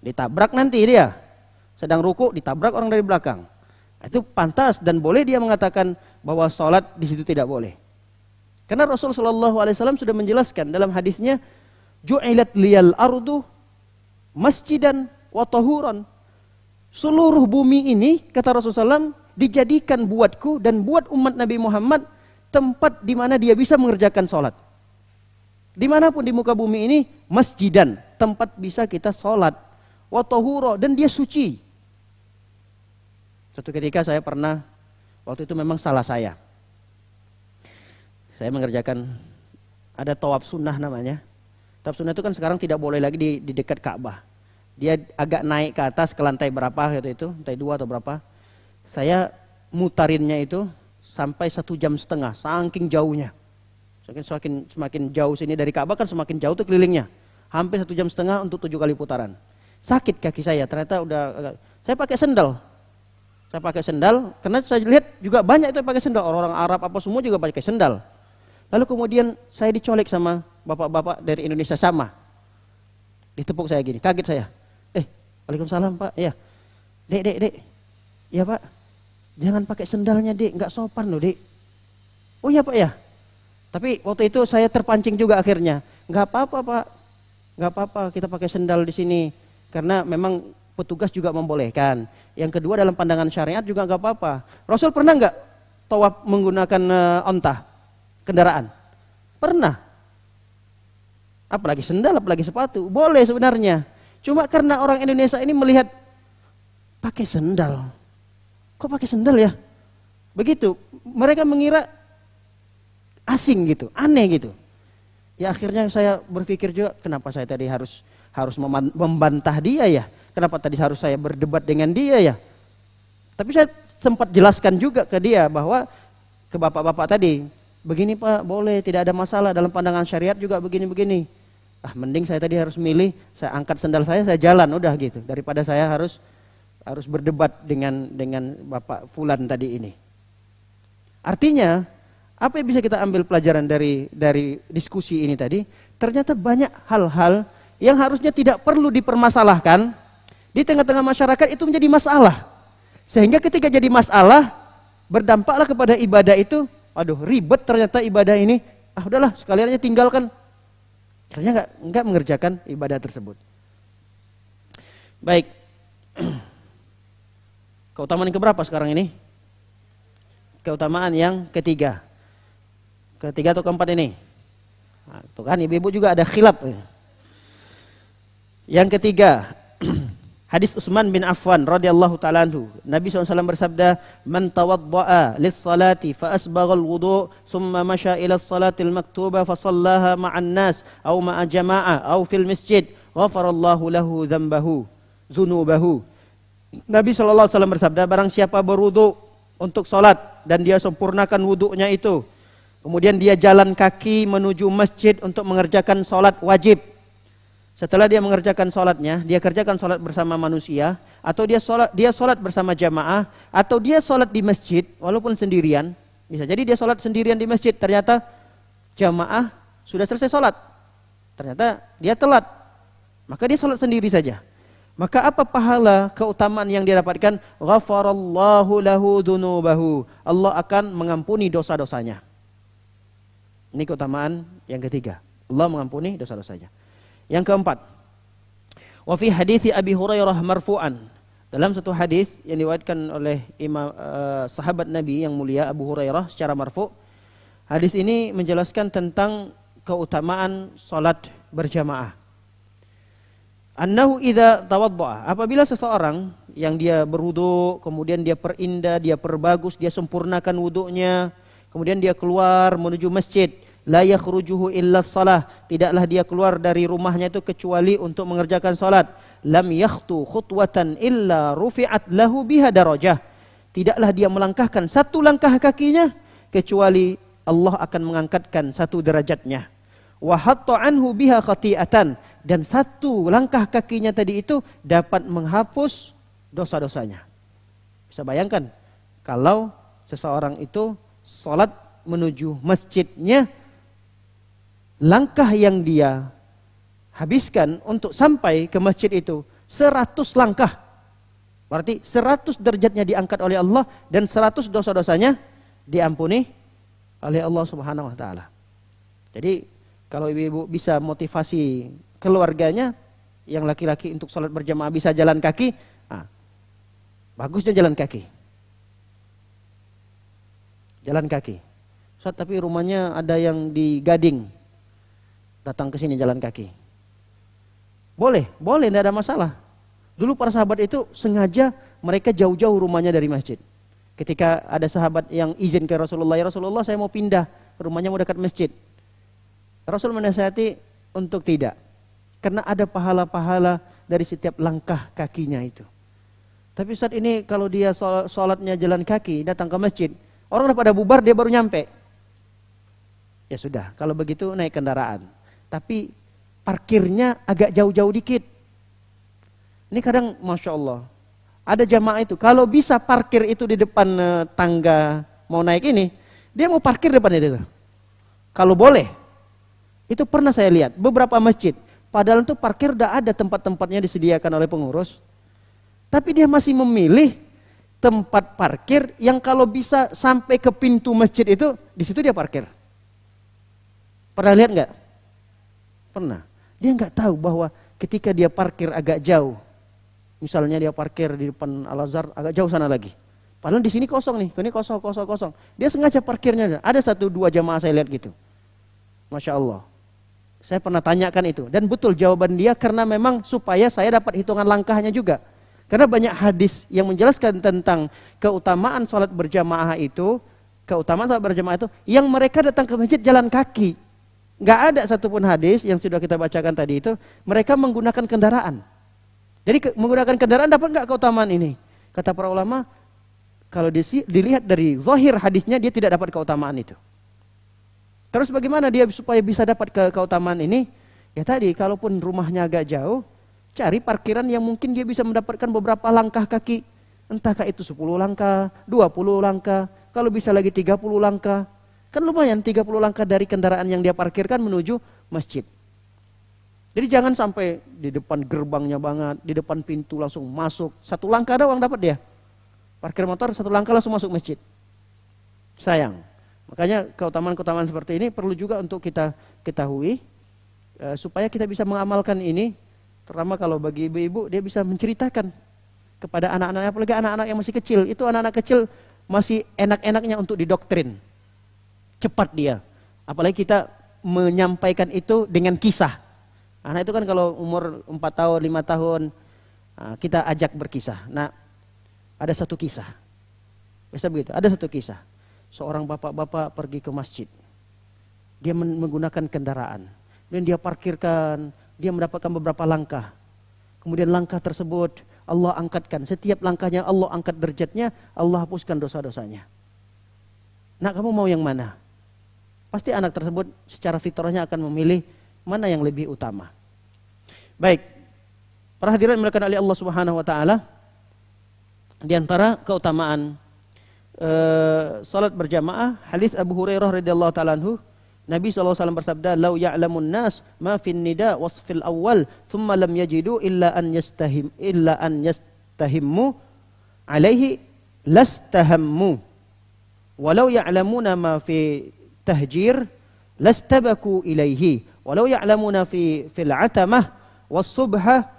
Ditabrak nanti dia. Sedang ruku ditabrak orang dari belakang. Itu pantas dan boleh dia mengatakan bahwa sholat di situ tidak boleh. Karena Rasul sallallahu alaihi wasallam sudah menjelaskan dalam hadisnya, ju'ilat liyal ardu masjidan wa tahuran. Seluruh bumi ini, kata Rasulullah SAW, dijadikan buatku dan buat umat Nabi Muhammad tempat di mana dia bisa mengerjakan sholat. Dimanapun di muka bumi ini, masjidan, tempat bisa kita sholat. Wa tahura, dan dia suci. Suatu ketika saya pernah, waktu itu memang salah saya. Saya mengerjakan, ada tawaf sunnah namanya. Tawaf sunnah itu kan sekarang tidak boleh lagi di dekat Ka'bah. Dia agak naik ke atas ke lantai berapa gitu itu, lantai 2 atau berapa. Saya mutarinnya itu sampai 1,5 jam, saking jauhnya. Semakin jauh sini dari Ka'bah kan semakin jauh tuh kelilingnya. Hampir 1,5 jam untuk 7 kali putaran. Sakit kaki saya, ternyata udah. Saya pakai sendal. Karena saya lihat juga banyak itu yang pakai sendal. Orang-orang Arab apa semua juga pakai sendal. Lalu kemudian saya dicolek sama bapak-bapak dari Indonesia sama. Ditepuk saya gini, kaget saya. Waalaikumsalam Pak. Ya. Dek. Ya Pak. Jangan pakai sendalnya Dek, nggak sopan loh Dek. Oh iya Pak ya. Tapi waktu itu saya terpancing juga akhirnya. Nggak apa-apa Pak. Nggak apa-apa kita pakai sendal di sini. Karena memang petugas juga membolehkan. Yang kedua dalam pandangan syariat juga nggak apa-apa. Rasul pernah nggak tawaf menggunakan onta kendaraan? Pernah. Apalagi sendal, apalagi sepatu. Boleh sebenarnya. Cuma karena orang Indonesia ini melihat pakai sendal. Kok pakai sendal ya? Begitu. Mereka mengira asing gitu, aneh gitu. Ya akhirnya saya berpikir juga, kenapa saya tadi harus membantah dia ya? Kenapa tadi harus saya berdebat dengan dia ya? Tapi saya sempat jelaskan juga ke dia bahwa, ke bapak-bapak tadi, begini Pak, boleh, tidak ada masalah dalam pandangan syariat juga begini-begini. Mending saya tadi harus milih, saya angkat sendal saya jalan, udah gitu. Daripada saya harus berdebat dengan Bapak Fulan tadi ini. Artinya, apa yang bisa kita ambil pelajaran dari diskusi ini tadi? Ternyata banyak hal-hal yang harusnya tidak perlu dipermasalahkan di tengah-tengah masyarakat itu menjadi masalah. Sehingga ketika jadi masalah, berdampaklah kepada ibadah itu. Aduh, ribet ternyata ibadah ini. Udahlah, sekalian aja tinggalkan. Akhirnya enggak mengerjakan ibadah tersebut. Baik. Keutamaan yang keberapa sekarang ini? Keutamaan yang ketiga. Ketiga atau keempat ini? Tuh kan ibu-ibu juga ada khilaf. Yang ketiga, hadis Utsman bin Affan radhiyallahu taala anhu. Nabi SAW bersabda, "Man tawadda'a lis-salati fa asbagha al-wudu' thumma masha ila as-salati al-maktubah fa shallaha ma'an nas aw ma'a jama'ah aw fil masjid, ghafarallahu lahu dzunubahu." Nabi SAW bersabda, barang siapa berwudu untuk salat dan dia sempurnakan wudunya itu, kemudian dia jalan kaki menuju masjid untuk mengerjakan salat wajib. Setelah dia mengerjakan salatnya, dia kerjakan salat bersama manusia, atau dia salat bersama jamaah, atau dia salat di masjid walaupun sendirian. Bisa jadi dia salat sendirian di masjid, ternyata jamaah sudah selesai salat. Ternyata dia telat. Maka dia salat sendiri saja. Maka apa pahala keutamaan yang dia dapatkan? Ghafarallahu lahu dzunubahu. Allah akan mengampuni dosa-dosanya. Ini keutamaan yang ketiga. Allah mengampuni dosa-dosanya. Yang keempat, wa fi hadits Abi Hurairah marfu'an. Dalam satu hadis yang diriwayatkan oleh sahabat Nabi yang mulia Abu Hurairah secara marfu', hadis ini menjelaskan tentang keutamaan salat berjamaah. Annahu idza tawaddaa, apabila seseorang yang dia berwudu, kemudian dia perindah, dia perbagus, dia sempurnakan wudunya, kemudian dia keluar menuju masjid, la yakhrujuhu illa shalah, tidaklah dia keluar dari rumahnya itu kecuali untuk mengerjakan salat. Lam yakhtu khutwatan illa rufi'at lahu biha darajah, tidaklah dia melangkahkan satu langkah kakinya kecuali Allah akan mengangkatkan satu derajatnya. Wa hatta anhu biha khati'atan, dan satu langkah kakinya tadi itu dapat menghapus dosa-dosanya. Bisa bayangkan kalau seseorang itu salat menuju masjidnya, langkah yang dia habiskan untuk sampai ke masjid itu 100 langkah. Berarti 100 derajatnya diangkat oleh Allah dan 100 dosa-dosanya diampuni oleh Allah Subhanahu wa taala. Jadi kalau ibu-ibu bisa motivasi keluarganya yang laki-laki untuk sholat berjamaah bisa jalan kaki, bagusnya jalan kaki. Jalan kaki. Ustaz, tapi rumahnya ada yang di Gading. Datang ke sini jalan kaki. Boleh, tidak ada masalah. Dulu para sahabat itu sengaja mereka jauh-jauh rumahnya dari masjid. Ketika ada sahabat yang izin ke Rasulullah, ya Rasulullah saya mau pindah, rumahnya mau dekat masjid. Rasul menasihati untuk tidak. Karena ada pahala-pahala dari setiap langkah kakinya itu. Tapi saat ini kalau dia sholatnya jalan kaki, datang ke masjid, orang udah pada bubar, dia baru nyampe. Ya sudah, kalau begitu naik kendaraan. Tapi parkirnya agak jauh-jauh dikit. Ini kadang Masya Allah, ada jamaah itu, kalau bisa parkir itu di depan tangga mau naik ini, dia mau parkir depan itu. Kalau boleh. Itu pernah saya lihat, beberapa masjid. Padahal itu parkir udah ada tempat-tempatnya disediakan oleh pengurus. Tapi dia masih memilih tempat parkir yang kalau bisa sampai ke pintu masjid itu, di situ dia parkir. Pernah lihat nggak? Pernah. Dia nggak tahu bahwa ketika dia parkir agak jauh, misalnya dia parkir di depan Al-Azhar agak jauh sana lagi. Padahal di sini kosong nih, ini kosong. Dia sengaja parkirnya. Ada 1-2 jamaah saya lihat gitu. Masya Allah. Saya pernah tanyakan itu dan betul jawaban dia karena memang supaya saya dapat hitungan langkahnya juga. Karena banyak hadis yang menjelaskan tentang keutamaan sholat berjamaah itu, yang mereka datang ke masjid jalan kaki. Nggak ada satupun hadis yang sudah kita bacakan tadi itu, mereka menggunakan kendaraan. Jadi menggunakan kendaraan dapat nggak keutamaan ini? Kata para ulama, kalau dilihat dari zahir hadisnya dia tidak dapat keutamaan itu. Terus bagaimana dia supaya bisa dapat keutamaan ini? Ya tadi, kalaupun rumahnya agak jauh, cari parkiran yang mungkin dia bisa mendapatkan beberapa langkah kaki. Entahkah itu 10 langkah, 20 langkah, kalau bisa lagi 30 langkah. Kan lumayan 30 langkah dari kendaraan yang dia parkirkan menuju masjid. Jadi jangan sampai di depan gerbangnya banget, di depan pintu langsung masuk. 1 langkah doang dapat dia. Parkir motor 1 langkah langsung masuk masjid. Sayang. Makanya keutamaan-keutamaan seperti ini perlu juga untuk kita ketahui supaya kita bisa mengamalkan ini. Terutama kalau bagi ibu-ibu dia bisa menceritakan kepada anak-anaknya, apalagi anak-anak yang masih kecil. Itu anak-anak kecil masih enak-enaknya untuk didoktrin. Cepat dia. Apalagi kita menyampaikan itu dengan kisah. Anak itu kan kalau umur 4 tahun, 5 tahun, kita ajak berkisah. Nah, ada satu kisah. Biasa begitu, ada satu kisah. Seorang bapak-bapak pergi ke masjid. Dia menggunakan kendaraan. Dan dia parkirkan, dia mendapatkan beberapa langkah. Kemudian langkah tersebut Allah angkatkan. Setiap langkahnya Allah angkat derajatnya, Allah hapuskan dosa-dosanya. Nah, kamu mau yang mana? Pasti anak tersebut secara fitrahnya akan memilih mana yang lebih utama. Baik. Para hadirin dimuliakan oleh Allah Subhanahu wa taala, di antara keutamaan salat berjamaah, hadis Abu Hurairah radhiyallahu taala anhu, Nabi SAW bersabda, "Lau ya'lamun nas ma fin nida wasfil awal, thumma lam yajidu illa an yastahimmu alaihi lastahammu. Walau ya'lamuna ma fi tahjir lastabaku ilaihi, walau ya'lamuna fil atamah was-subhah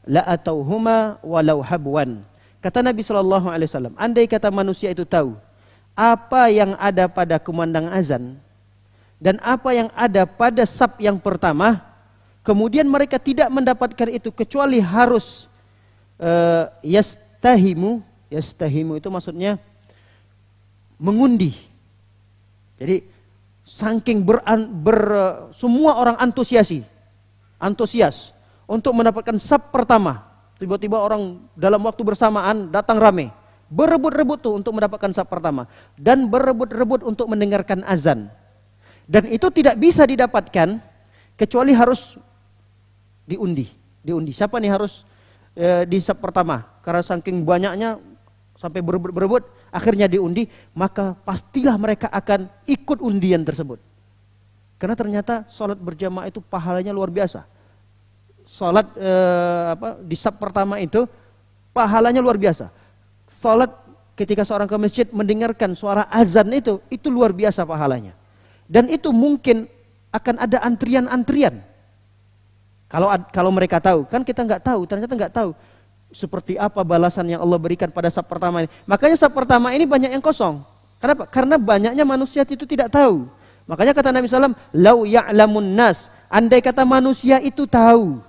la atauhuma walau habwan." Kata Nabi SAW, andai kata manusia itu tahu apa yang ada pada kumandang azan dan apa yang ada pada saf yang pertama, kemudian mereka tidak mendapatkan itu kecuali harus yastahimu itu maksudnya mengundi. Jadi saking semua orang antusias untuk mendapatkan saf pertama. Tiba-tiba orang dalam waktu bersamaan datang rame. Berebut-rebut tuh untuk mendapatkan saf pertama. Dan berebut-rebut untuk mendengarkan azan. Dan itu tidak bisa didapatkan kecuali harus diundi. Siapa nih harus di saf pertama? Karena saking banyaknya sampai berebut-berebut, akhirnya diundi, maka pastilah mereka akan ikut undian tersebut. Karena ternyata sholat berjamaah itu pahalanya luar biasa. Salat di saf pertama itu pahalanya luar biasa. Salat ketika seorang ke masjid mendengarkan suara azan itu luar biasa pahalanya. Dan itu mungkin akan ada antrian-antrian. Kalau mereka tahu, kan kita nggak tahu, ternyata nggak tahu seperti apa balasan yang Allah berikan pada saf pertama ini. Makanya saf pertama ini banyak yang kosong. Kenapa? Karena banyaknya manusia itu tidak tahu. Makanya kata Nabi SAW, lau ya'lamun nas, andai kata manusia itu tahu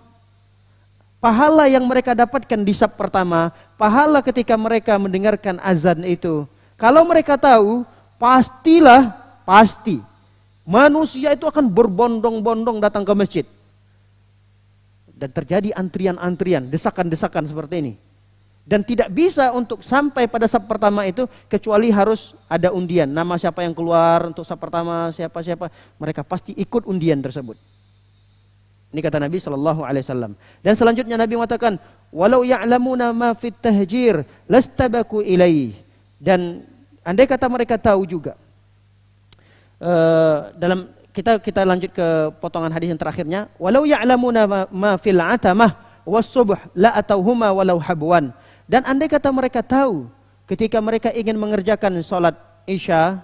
pahala yang mereka dapatkan di saf pertama, pahala ketika mereka mendengarkan azan itu. Kalau mereka tahu, pasti manusia itu akan berbondong-bondong datang ke masjid. Dan terjadi antrian-antrian, desakan-desakan seperti ini. Dan tidak bisa untuk sampai pada saf pertama itu kecuali harus ada undian. Nama siapa yang keluar untuk saf pertama, siapa-siapa, mereka pasti ikut undian tersebut. Ini kata Nabi SAW. Dan selanjutnya Nabi mengatakan, walau ya'lamuna ma fit tahjir lastabaku ilaih. Dan andai kata mereka tahu juga. Dalam kita lanjut ke potongan hadis yang terakhirnya, walau ya'lamuna ma fil atamah was subh la atauhuma walau habwan. Dan andai kata mereka tahu ketika mereka ingin mengerjakan salat Isya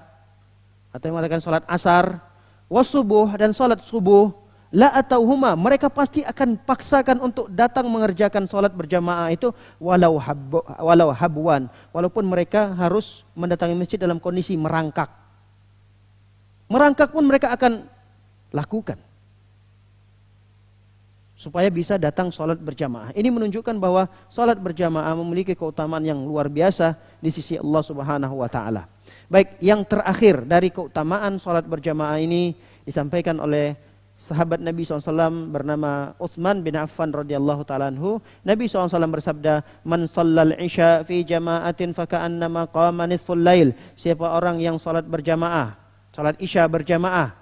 atau mengerjakan salat Asar, was subuh dan salat subuh, la atauhuma, mereka pasti akan paksakan untuk datang mengerjakan salat berjamaah itu walau habwan, walaupun mereka harus mendatangi masjid dalam kondisi merangkak. Merangkak pun mereka akan lakukan supaya bisa datang sholat berjamaah. Ini menunjukkan bahwa sholat berjamaah memiliki keutamaan yang luar biasa di sisi Allah Subhanahu wa taala. Baik, yang terakhir dari keutamaan sholat berjamaah ini disampaikan oleh sahabat Nabi SAW bernama Utsman bin Affan radhiyallahu taala anhu. Nabi SAW bersabda, "Man shallal isya fi jama'atin faka'annama qama nisful lail." Siapa orang yang sholat berjamaah, sholat Isya berjamaah,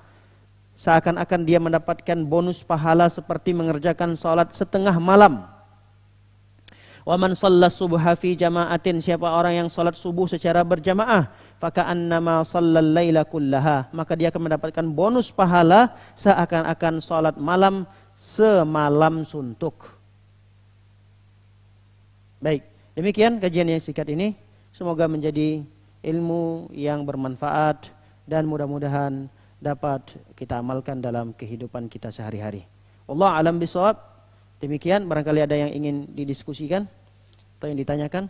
seakan-akan dia mendapatkan bonus pahala seperti mengerjakan salat setengah malam. Wa man shallas subha fi jama'atin, siapa orang yang salat subuh secara berjamaah, faka'annama shallal laila kullaha, maka dia akan mendapatkan bonus pahala seakan-akan salat malam semalam suntuk. Baik, demikian kajian yang singkat ini, semoga menjadi ilmu yang bermanfaat dan mudah-mudahan dapat kita amalkan dalam kehidupan kita sehari-hari. Wallahu a'lam bishawab. Demikian, barangkali ada yang ingin didiskusikan atau yang ditanyakan.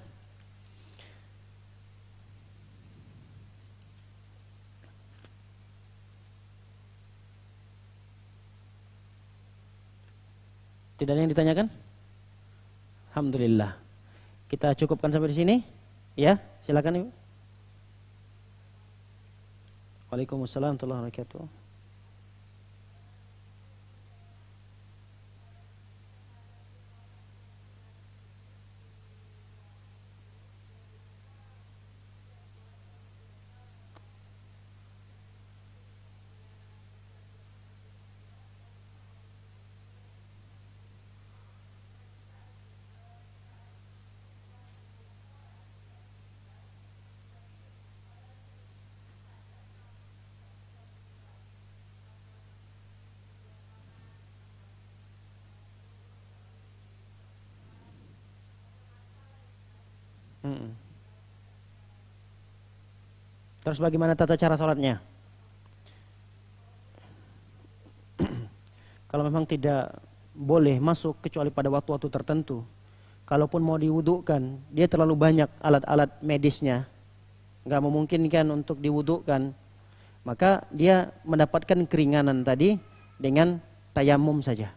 Tidak ada yang ditanyakan? Alhamdulillah. Kita cukupkan sampai di sini. Ya, silakan Ibu. Waalaikumsalam warahmatullahi wabarakatuh. Terus bagaimana tata cara sholatnya? Kalau memang tidak boleh masuk kecuali pada waktu-waktu tertentu, kalaupun mau diwudukkan, dia terlalu banyak alat-alat medisnya, nggak memungkinkan untuk diwudukkan, maka dia mendapatkan keringanan tadi dengan tayamum saja.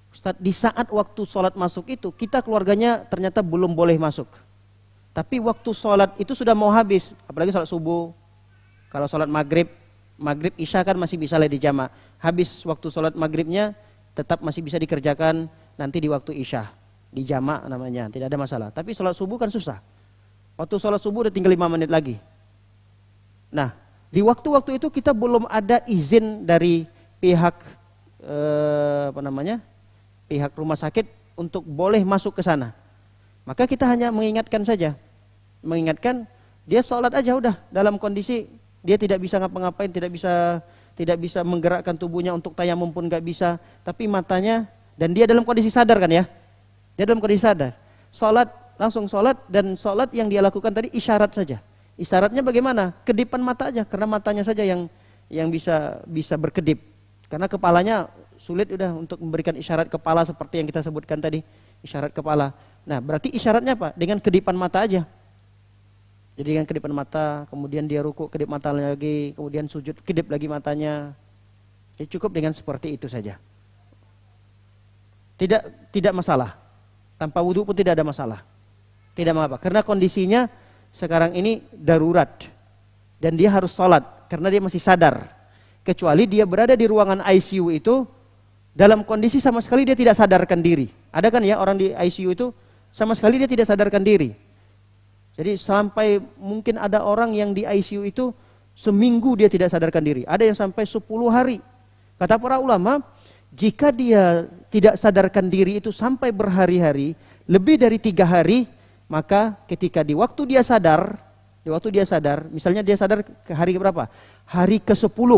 Ustaz, di saat waktu sholat masuk itu, kita keluarganya ternyata belum boleh masuk. Tapi waktu sholat itu sudah mau habis, apalagi sholat subuh. Kalau sholat maghrib Isya kan masih bisa di jamak. Habis waktu sholat maghribnya tetap masih bisa dikerjakan nanti di waktu Isya. Di jamak namanya, tidak ada masalah. Tapi sholat subuh kan susah. Waktu sholat subuh udah tinggal 5 menit lagi. Nah, di waktu-waktu itu kita belum ada izin dari pihak pihak rumah sakit untuk boleh masuk ke sana. Maka kita hanya mengingatkan saja. Mengingatkan dia sholat aja udah dalam kondisi dia tidak bisa ngapa-ngapain, tidak bisa menggerakkan tubuhnya untuk tayamum pun nggak bisa, tapi matanya, dan dia dalam kondisi sadar kan ya? Dia dalam kondisi sadar. Sholat langsung sholat, dan sholat yang dia lakukan tadi isyarat saja. Isyaratnya bagaimana? Kedipan mata aja, karena matanya saja yang bisa berkedip. Karena kepalanya sulit udah untuk memberikan isyarat kepala seperti yang kita sebutkan tadi, isyarat kepala. Nah, berarti isyaratnya apa? Dengan kedipan mata aja. Jadi dengan kedip mata, kemudian dia ruku, kedip mata lagi, kemudian sujud, kedip lagi matanya. Jadi cukup dengan seperti itu saja. Tidak masalah. Tanpa wudu pun tidak ada masalah. Tidak mengapa. Karena kondisinya sekarang ini darurat. Dan dia harus sholat. Karena dia masih sadar. Kecuali dia berada di ruangan ICU itu dalam kondisi sama sekali dia tidak sadarkan diri. Ada kan ya orang di ICU itu sama sekali dia tidak sadarkan diri. Jadi sampai mungkin ada orang yang di ICU itu seminggu dia tidak sadarkan diri. Ada yang sampai 10 hari. Kata para ulama, jika dia tidak sadarkan diri itu sampai berhari-hari, lebih dari 3 hari, maka ketika di waktu dia sadar, misalnya dia sadar ke hari berapa? Hari ke-10.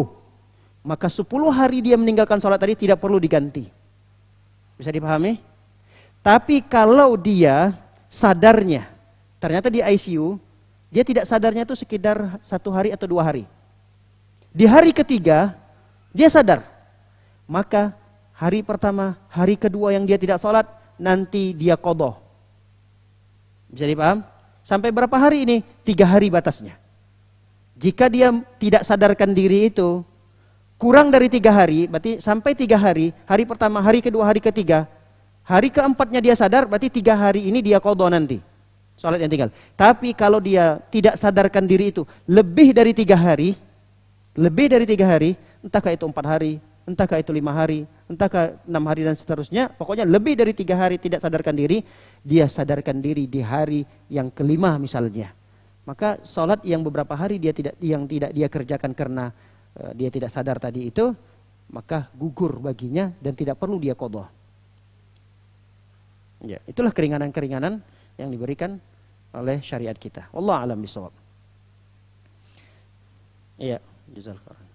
Maka 10 hari dia meninggalkan sholat tadi tidak perlu diganti. Bisa dipahami? Tapi kalau dia sadarnya, ternyata di ICU, dia tidak sadarnya itu sekitar 1 hari atau 2 hari. Di hari ketiga, dia sadar. Maka hari pertama, hari kedua yang dia tidak sholat, nanti dia qadha. Bisa dipaham? Sampai berapa hari ini? 3 hari batasnya. Jika dia tidak sadarkan diri itu, kurang dari 3 hari, berarti sampai 3 hari, hari pertama, hari kedua, hari ketiga, hari keempatnya dia sadar, berarti 3 hari ini dia qadha nanti. Salat yang tinggal. Tapi kalau dia tidak sadarkan diri itu lebih dari 3 hari, entahkah itu 4 hari, entahkah itu 5 hari, entahkah 6 hari dan seterusnya, pokoknya lebih dari 3 hari tidak sadarkan diri, dia sadarkan diri di hari yang kelima misalnya. Maka salat yang beberapa hari tidak dia kerjakan karena dia tidak sadar tadi itu, maka gugur baginya dan tidak perlu dia qadha. Ya, itulah keringanan-keringanan yang diberikan oleh syariat kita. Wallahu a'lam bishawab. Iya, jazakallahu.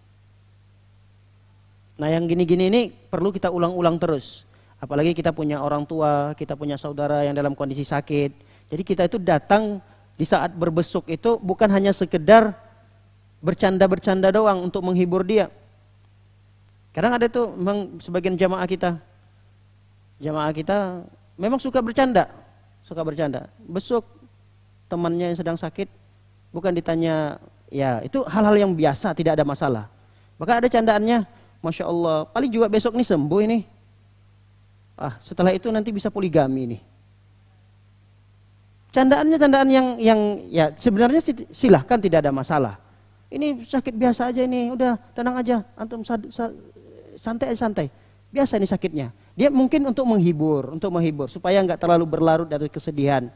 Nah, yang gini-gini ini perlu kita ulang-ulang terus. Apalagi kita punya orang tua, kita punya saudara yang dalam kondisi sakit. Jadi kita itu datang di saat berbesuk itu bukan hanya sekedar bercanda-bercanda doang untuk menghibur dia. Kadang ada tuh memang sebagian jamaah kita memang suka bercanda. Besuk temannya yang sedang sakit, bukan ditanya, ya itu hal-hal yang biasa, tidak ada masalah. Maka ada candaannya, Masya Allah, paling juga besok nih sembuh ini. Setelah itu nanti bisa poligami nih. Candaannya candaan yang ya sebenarnya silahkan, tidak ada masalah. Ini sakit biasa aja ini, udah tenang aja, antum santai. Biasa ini sakitnya. Dia mungkin untuk menghibur supaya nggak terlalu berlarut dari kesedihan.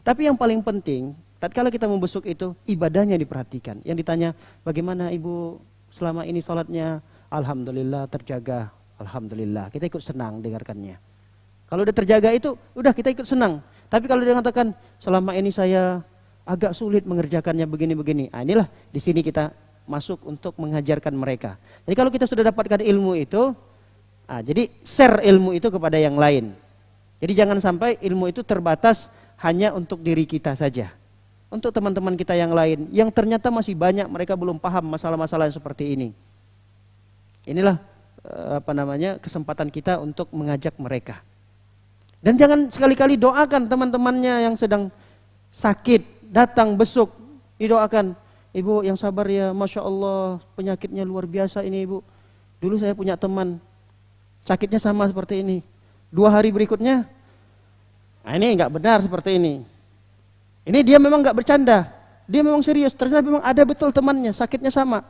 Tapi yang paling penting, tatkala kita membesuk itu ibadahnya diperhatikan. Yang ditanya, bagaimana ibu selama ini sholatnya? Alhamdulillah terjaga. Alhamdulillah. Kita ikut senang dengarkannya. Kalau udah terjaga itu, udah kita ikut senang. Tapi kalau dia mengatakan, selama ini saya agak sulit mengerjakannya begini-begini. Inilah di sini kita masuk untuk mengajarkan mereka. Jadi kalau kita sudah dapatkan ilmu itu, jadi share ilmu itu kepada yang lain. Jadi jangan sampai ilmu itu terbatas hanya untuk diri kita saja. Untuk teman-teman kita yang lain, yang ternyata masih banyak mereka belum paham masalah-masalah yang seperti ini. Inilah kesempatan kita untuk mengajak mereka. Dan jangan sekali-kali doakan teman-temannya yang sedang sakit, datang besuk, didoakan. Ibu yang sabar ya, Masya Allah penyakitnya luar biasa ini ibu. Dulu saya punya teman, sakitnya sama seperti ini. 2 hari berikutnya, ini nggak benar seperti ini. Ini dia memang nggak bercanda, dia memang serius. Ternyata memang ada betul temannya, sakitnya sama.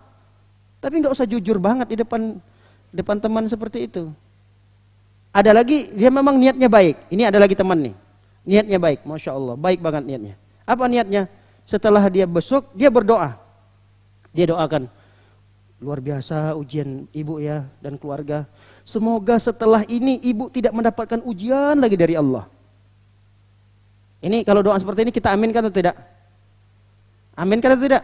Tapi nggak usah jujur banget di depan teman seperti itu. Ada lagi, dia memang niatnya baik. Ini ada lagi teman nih, niatnya baik, Masya Allah, baik banget niatnya. Apa niatnya? Setelah dia besuk, dia berdoa. Dia doakan, luar biasa ujian ibu ya dan keluarga. Semoga setelah ini ibu tidak mendapatkan ujian lagi dari Allah. Ini kalau doa seperti ini kita aminkan atau tidak? Aminkan atau tidak?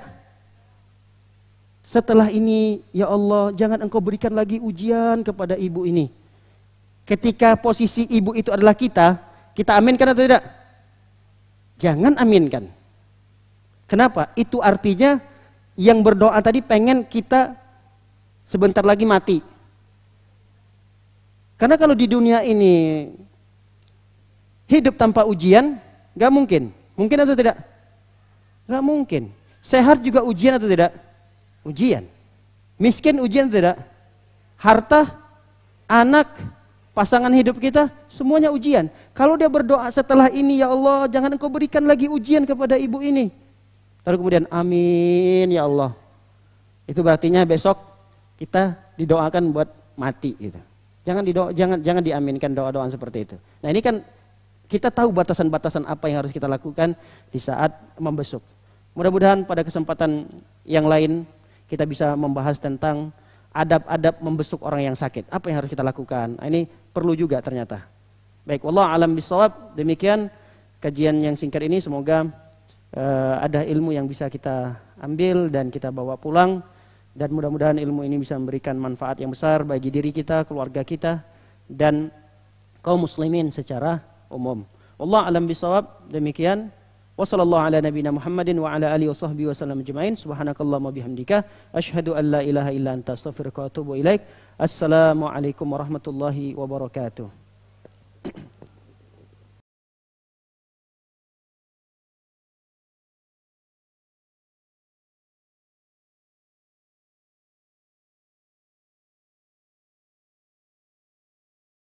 Setelah ini ya Allah jangan engkau berikan lagi ujian kepada ibu ini. Ketika posisi ibu itu adalah kita aminkan atau tidak? Jangan aminkan. Kenapa? Itu artinya yang berdoa tadi pengen kita sebentar lagi mati. Karena kalau di dunia ini hidup tanpa ujian, gak mungkin. Mungkin atau tidak? Gak mungkin. Sehat juga ujian atau tidak? Ujian. Miskin ujian atau tidak? Harta, anak, pasangan hidup kita, semuanya ujian. Kalau dia berdoa setelah ini, ya Allah, jangan Engkau berikan lagi ujian kepada ibu ini. Lalu kemudian, amin ya Allah. Itu berartinya besok kita didoakan buat mati gitu. Jangan diaminkan doa-doa seperti itu. Nah, ini kan kita tahu batasan-batasan apa yang harus kita lakukan di saat membesuk. Mudah-mudahan pada kesempatan yang lain kita bisa membahas tentang adab-adab membesuk orang yang sakit. Apa yang harus kita lakukan? Nah, ini perlu juga ternyata. Baik, wallahu alam bisawab. Demikian kajian yang singkat ini, semoga ada ilmu yang bisa kita ambil dan kita bawa pulang, dan mudah-mudahan ilmu ini bisa memberikan manfaat yang besar bagi diri kita, keluarga kita, dan kaum muslimin secara umum. Wallahu alam bisawab. Demikian. Wassallallahu ala nabiyina Muhammadin wa ala alihi washabbihi wasallam ajmain. Subhanakallahumma bihamdika asyhadu an la ilaha illa anta astaghfiruka wa atubu ilaik. Assalamualaikum warahmatullahi wabarakatuh.